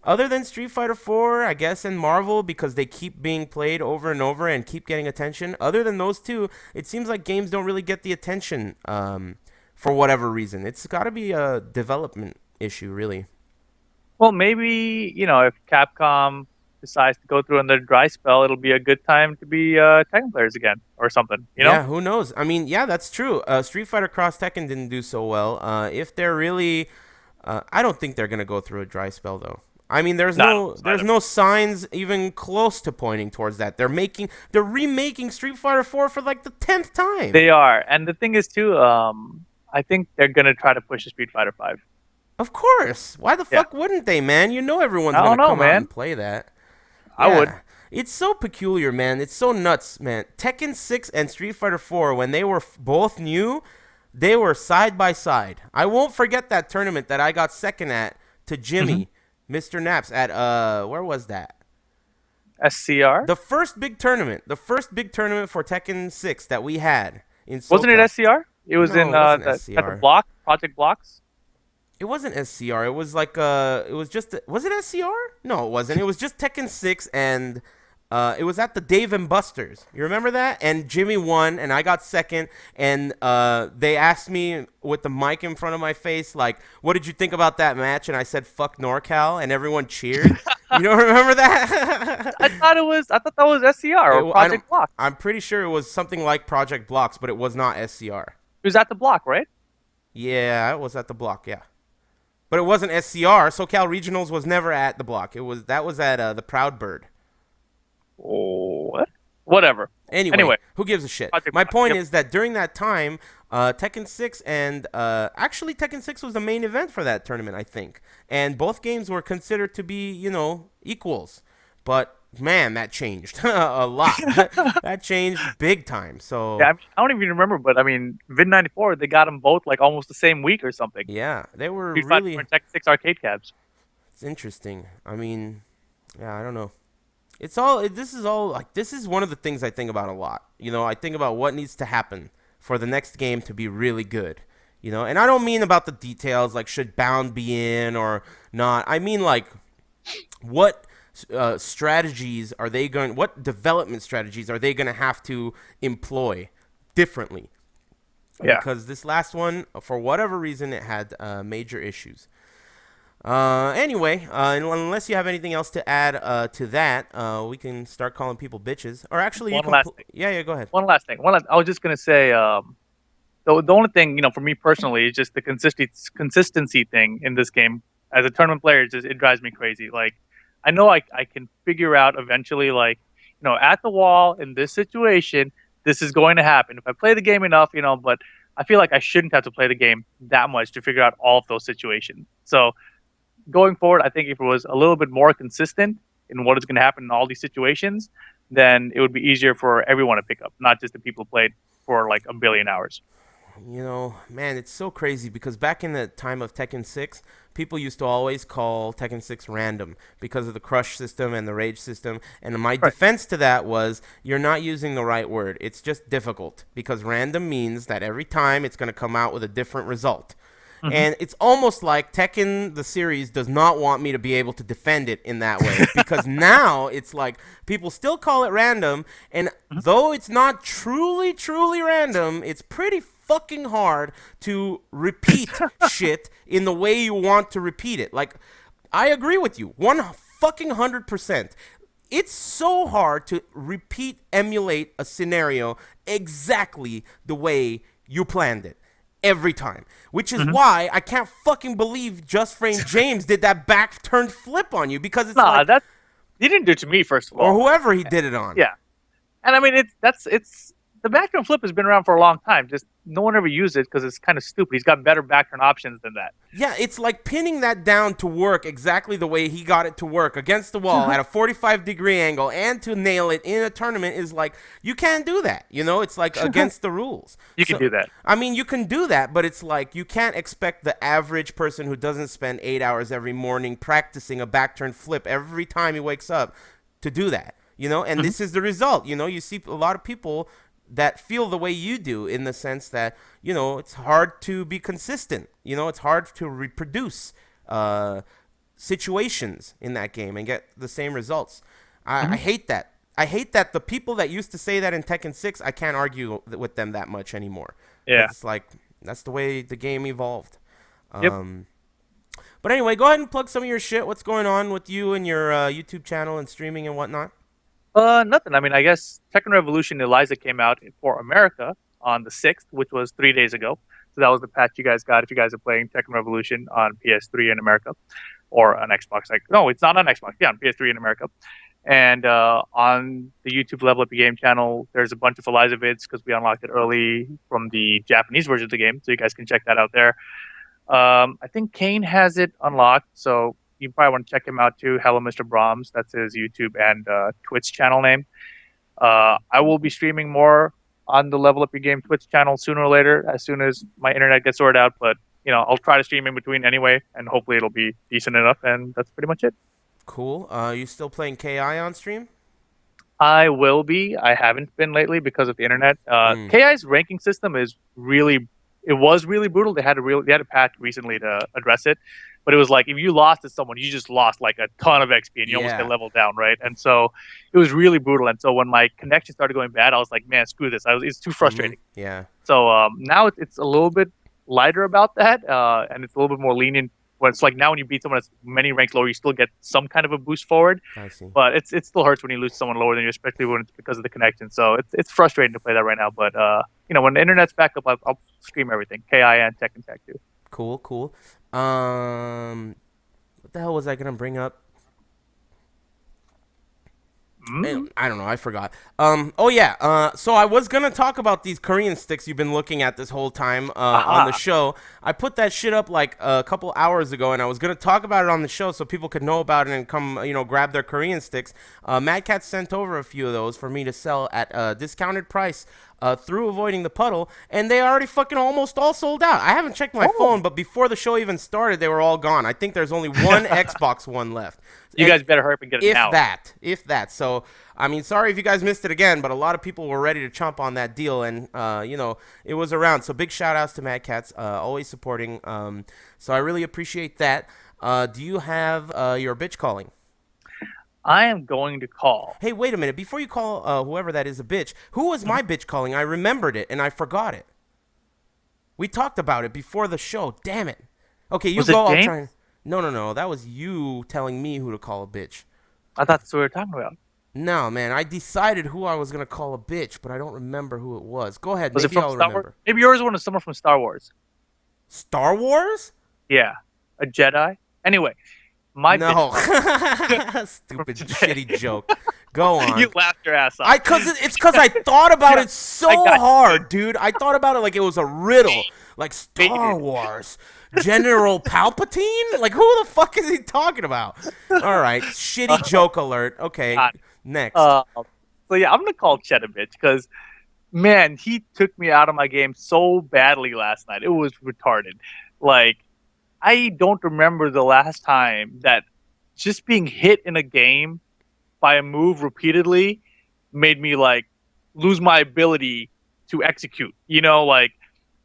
other than Street Fighter 4, I guess, and Marvel, because they keep being played over and over and keep getting attention. Other than those two, it seems like games don't really get the attention for whatever reason. It's got to be a development issue, really. Well, maybe, if Capcom decides to go through another dry spell, it'll be a good time to be Tekken players again or something, you know? Yeah, who knows? I mean, yeah, that's true. Street Fighter Cross Tekken didn't do so well. If they're really, I don't think they're gonna go through a dry spell though. I mean, No, I don't there's either. no signs even close to pointing towards that. They're remaking Street Fighter 4 for like the 10th time. They are. And the thing is, too, I think they're going to try to push a Street Fighter 5. Of course. Why the Yeah. fuck wouldn't they, man? You know everyone's I gonna don't know, come out and man. play that. I would. Yeah. It's so peculiar, man. It's so nuts, man. Tekken 6 and Street Fighter 4, when they were both new, they were side by side. I won't forget that tournament that I got second at to Hmm. Jimmy, Mr. Naps, at, where was that? SCR? The first big tournament for Tekken 6 that we had in Wasn't it SoCal. SCR? It was No, in it wasn't at the SCR. block, Project Blocks. It wasn't SCR. It was like it was just was it SCR? No, it wasn't. It was just Tekken 6 and it was at the Dave and Buster's. You remember that? And Jimmy won and I got second and they asked me with the mic in front of my face like, "What did you think about that match?" And I said, "Fuck NorCal," and everyone cheered. You don't remember that? I thought that was SCR or I don't Project Block. I'm pretty sure it was something like Project Blocks, but it was not SCR. It was at the block, right? Yeah, it was at the block, yeah. But it wasn't SCR. SoCal Regionals was never at the block. That was at the Proud Bird. Oh, what? Whatever. Anyway, Anyway, who gives a shit? Project My Block. point Yep. is that during that time, Tekken 6 and actually Tekken 6 was the main event for that tournament, I think. And both games were considered to be, you know, equals. But man, that changed a lot. That changed big time. Yeah, So I don't even remember, but I mean, Vid 94, they got them both like almost the same week or something. yeah, they were Street Fighter really. and Tekken 6 arcade cabs. It's interesting. I mean, yeah, I don't know. It's all. This is all like this is one of the things I think about a lot. You know, I think about what needs to happen for the next game to be really good. You know, and I don't mean about the details like should bound be in or not. I mean like what strategies are they going? What development strategies are they going to have to employ differently? Yeah. Because this last one, for whatever reason, it had major issues. Anyway, unless you have anything else to add to that, we can start calling people bitches. Or actually, you One can. last thing. Yeah, yeah, go ahead. One last thing. I was just gonna say, the only thing for me personally is just the consistency thing in this game. As a tournament player, it drives me crazy. Like, I know I can figure out eventually, like, at the wall in this situation, this is going to happen if I play the game enough, But I feel like I shouldn't have to play the game that much to figure out all of those situations. So going forward, I think if it was a little bit more consistent in what is going to happen in all these situations, then it would be easier for everyone to pick up, not just the people who played for like a billion hours. You know, man, it's so crazy because back in the time of Tekken 6, people used to always call Tekken 6 random because of the crush system and the rage system. And my Right. defense to that was you're not using the right word. It's just difficult because random means that every time it's going to come out with a different result. Hmm. And it's almost like Tekken, the series, does not want me to be able to defend it in that way. Because now it's like people still call it random. And Hmm. though it's not truly, truly random, it's pretty fucking hard to repeat shit in the way you want to repeat it. Like, I agree with you. 100%. It's so hard to emulate a scenario exactly the way you planned it every time. Which is Hmm. why I can't fucking believe Just Frame James did that back turned flip on you because it's Nah, like, he didn't do it to me, first of or all. whoever he did it on. Yeah, and I mean it's the backturn flip has been around for a long time. Just no one ever used it because it's kind of stupid. He's got better backturn options than that. Yeah, it's like pinning that down to work exactly the way he got it to work against the wall at a 45-degree angle and to nail it in a tournament is like, you can't do that. You know, it's like against the rules. You can do that. I mean, you can do that, but it's like you can't expect the average person who doesn't spend 8 hours every morning practicing a backturn flip every time he wakes up to do that. You know, and this is the result. You know, you see a lot of people that feel the way you do in the sense that, you know, it's hard to be consistent. You know, it's hard to reproduce situations in that game and get the same results. I hate that. I hate that the people that used to say that in Tekken 6, I can't argue with them that much anymore. Yeah. It's like, that's the way the game evolved. Yep. But anyway, go ahead and plug some of your shit. What's going on with you and your YouTube channel and streaming and whatnot? Nothing. I mean, I guess Tekken Revolution Eliza came out for America on the 6th, which was 3 days ago. So that was the patch you guys got if you guys are playing Tekken Revolution on PS3 in America or on Xbox. Like, no, it's not on Xbox. Yeah, on PS3 in America. And on the YouTube Level Up Your Game channel, there's a bunch of Eliza vids because we unlocked it early from the Japanese version of the game. So you guys can check that out there. I think Kane has it unlocked. So you probably want to check him out too. Hello, Mr. Brahms. That's his YouTube and Twitch channel name. I will be streaming more on the Level Up Your Game Twitch channel sooner or later, as soon as my internet gets sorted out. But you know, I'll try to stream in between anyway, and hopefully it'll be decent enough. And that's pretty much it. Cool. You still playing KI on stream? I will be. I haven't been lately because of the internet. KI's ranking system is really. It was really brutal. They had a patch recently to address it, but it was like if you lost to someone, you just lost like a ton of XP and you almost get leveled down, right? And so it was really brutal. And so when my connection started going bad, I was like, man, screw this. It's too frustrating. Yeah. So now it's a little bit lighter about that, and it's a little bit more lenient. When it's like now when you beat someone that's many ranks lower, you still get some kind of a boost forward. I see. But it still hurts when you lose someone lower than you, especially when it's because of the connection. So it's frustrating to play that right now. But you know, when the internet's back up, I'll stream everything, KI and Tekken Tag too. Cool. What the hell was I gonna bring up? I don't know. I forgot. Oh yeah. So I was gonna talk about these Korean sticks you've been looking at this whole time on the show. I put that shit up like a couple hours ago, and I was gonna talk about it on the show so people could know about it and come, you know, grab their Korean sticks. Mad Cat sent over a few of those for me to sell at a discounted price. Through avoiding the puddle, and they already fucking almost all sold out. I haven't checked my phone, but before the show even started, they were all gone. I think there's only one Xbox One left. You guys better hurry up and get it now. If that. So, I mean, sorry if you guys missed it again, but a lot of people were ready to chomp on that deal, and, you know, it was around. So big shout-outs to Mad Cats, always supporting. So I really appreciate that. Do you have your bitch calling? I am going to call. Hey, wait a minute. Before you call whoever that is a bitch, who was my bitch calling? I remembered it, and I forgot it. We talked about it before the show. Damn it. Okay, you go. I'll try. No. That was you telling me who to call a bitch. I thought that's what we were talking about. No, man. I decided who I was going to call a bitch, but I don't remember who it was. Go ahead. Was Maybe it from I'll Star remember. Wars? Maybe yours was someone from Star Wars. Star Wars? Yeah. A Jedi? Anyway. No. Stupid shitty joke. Go on. You laughed your ass off. It's because I thought about it so hard, dude. I thought about it like it was a riddle. Like Star Wars. General Palpatine? Like, who the fuck is he talking about? All right. Shitty joke alert. Okay. Next. So, yeah, I'm going to call Chet a bitch because, man, he took me out of my game so badly last night. It was retarded. Like, I don't remember the last time that just being hit in a game by a move repeatedly made me like lose my ability to execute. You know, like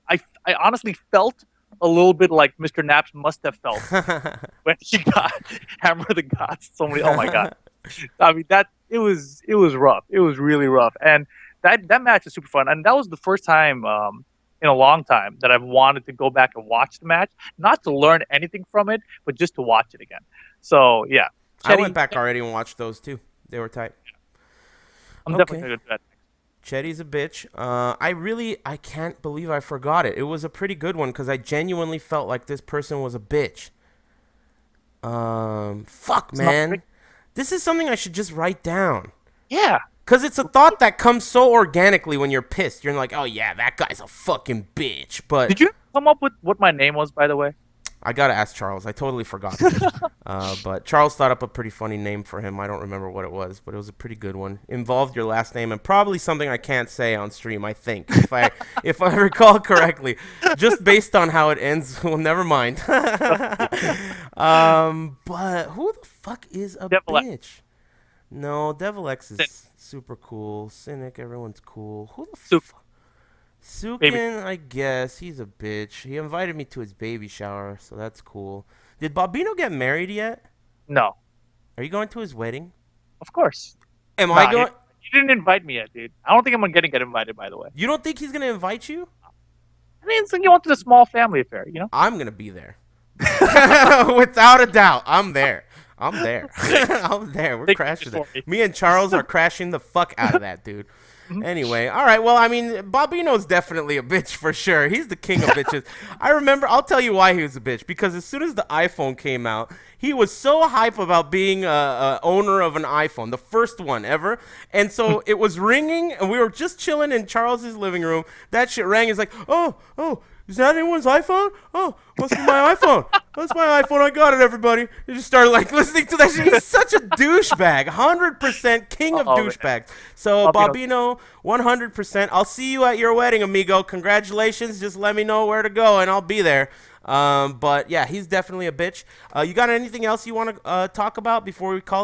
I honestly felt a little bit like Mr. Naps must have felt when he got Hammer of the Gods. So many, oh my god! I mean it was rough. It was really rough, and that match was super fun. And that was the first time in a long time that I've wanted to go back and watch the match, not to learn anything from it, but just to watch it again. So yeah, I went back already and watched those too. They were tight. I'm definitely gonna do that. Chetty's a bitch. I can't believe I forgot it. It was a pretty good one because I genuinely felt like this person was a bitch. Fuck, man. This is something I should just write down. Yeah. Because it's a thought that comes so organically when you're pissed. You're like, oh, yeah, that guy's a fucking bitch. But Did you come up with what my name was, by the way? I got to ask Charles. I totally forgot. But Charles thought up a pretty funny name for him. I don't remember what it was, but it was a pretty good one. Involved your last name and probably something I can't say on stream, I think, if I recall correctly. Just based on how it ends. Well, never mind. But who the fuck is a Devil X. bitch? No, Devil X Sin. is super cool. Cynic, everyone's cool. Who the Suk. fuck? Baby. Sukin, I guess. He's a bitch. He invited me to his baby shower, so that's cool. Did Bobino get married yet? No, Are you going to his wedding? of course. Am Nah, I going? You didn't invite me yet, dude. I don't think I'm gonna get invited. By the way, You don't think he's going to invite you? I mean, it's like you want a small family affair, you know? I'm going to be there. Without a doubt. I'm there. I'm there. I'm there. We're Thank you crashing for it. Me and Charles are crashing the fuck out of that, dude. Mm-hmm. Anyway, all right. Well, I mean, Bobino's definitely a bitch for sure. He's the king of bitches. I remember. I'll tell you why he was a bitch. Because as soon as the iPhone came out, he was so hype about being a owner of an iPhone, the first one ever. And so it was ringing, and we were just chilling in Charles's living room. That shit rang. He's like, oh. Is that anyone's iPhone? Oh, must be my iPhone. That's my iPhone. I got it, everybody. You just started like listening to that shit. He's such a douchebag. 100% king of douchebags. So, Bobino, 100%. I'll see you at your wedding, amigo. Congratulations. Just let me know where to go, and I'll be there. But, yeah, he's definitely a bitch. You got anything else you want to talk about before we call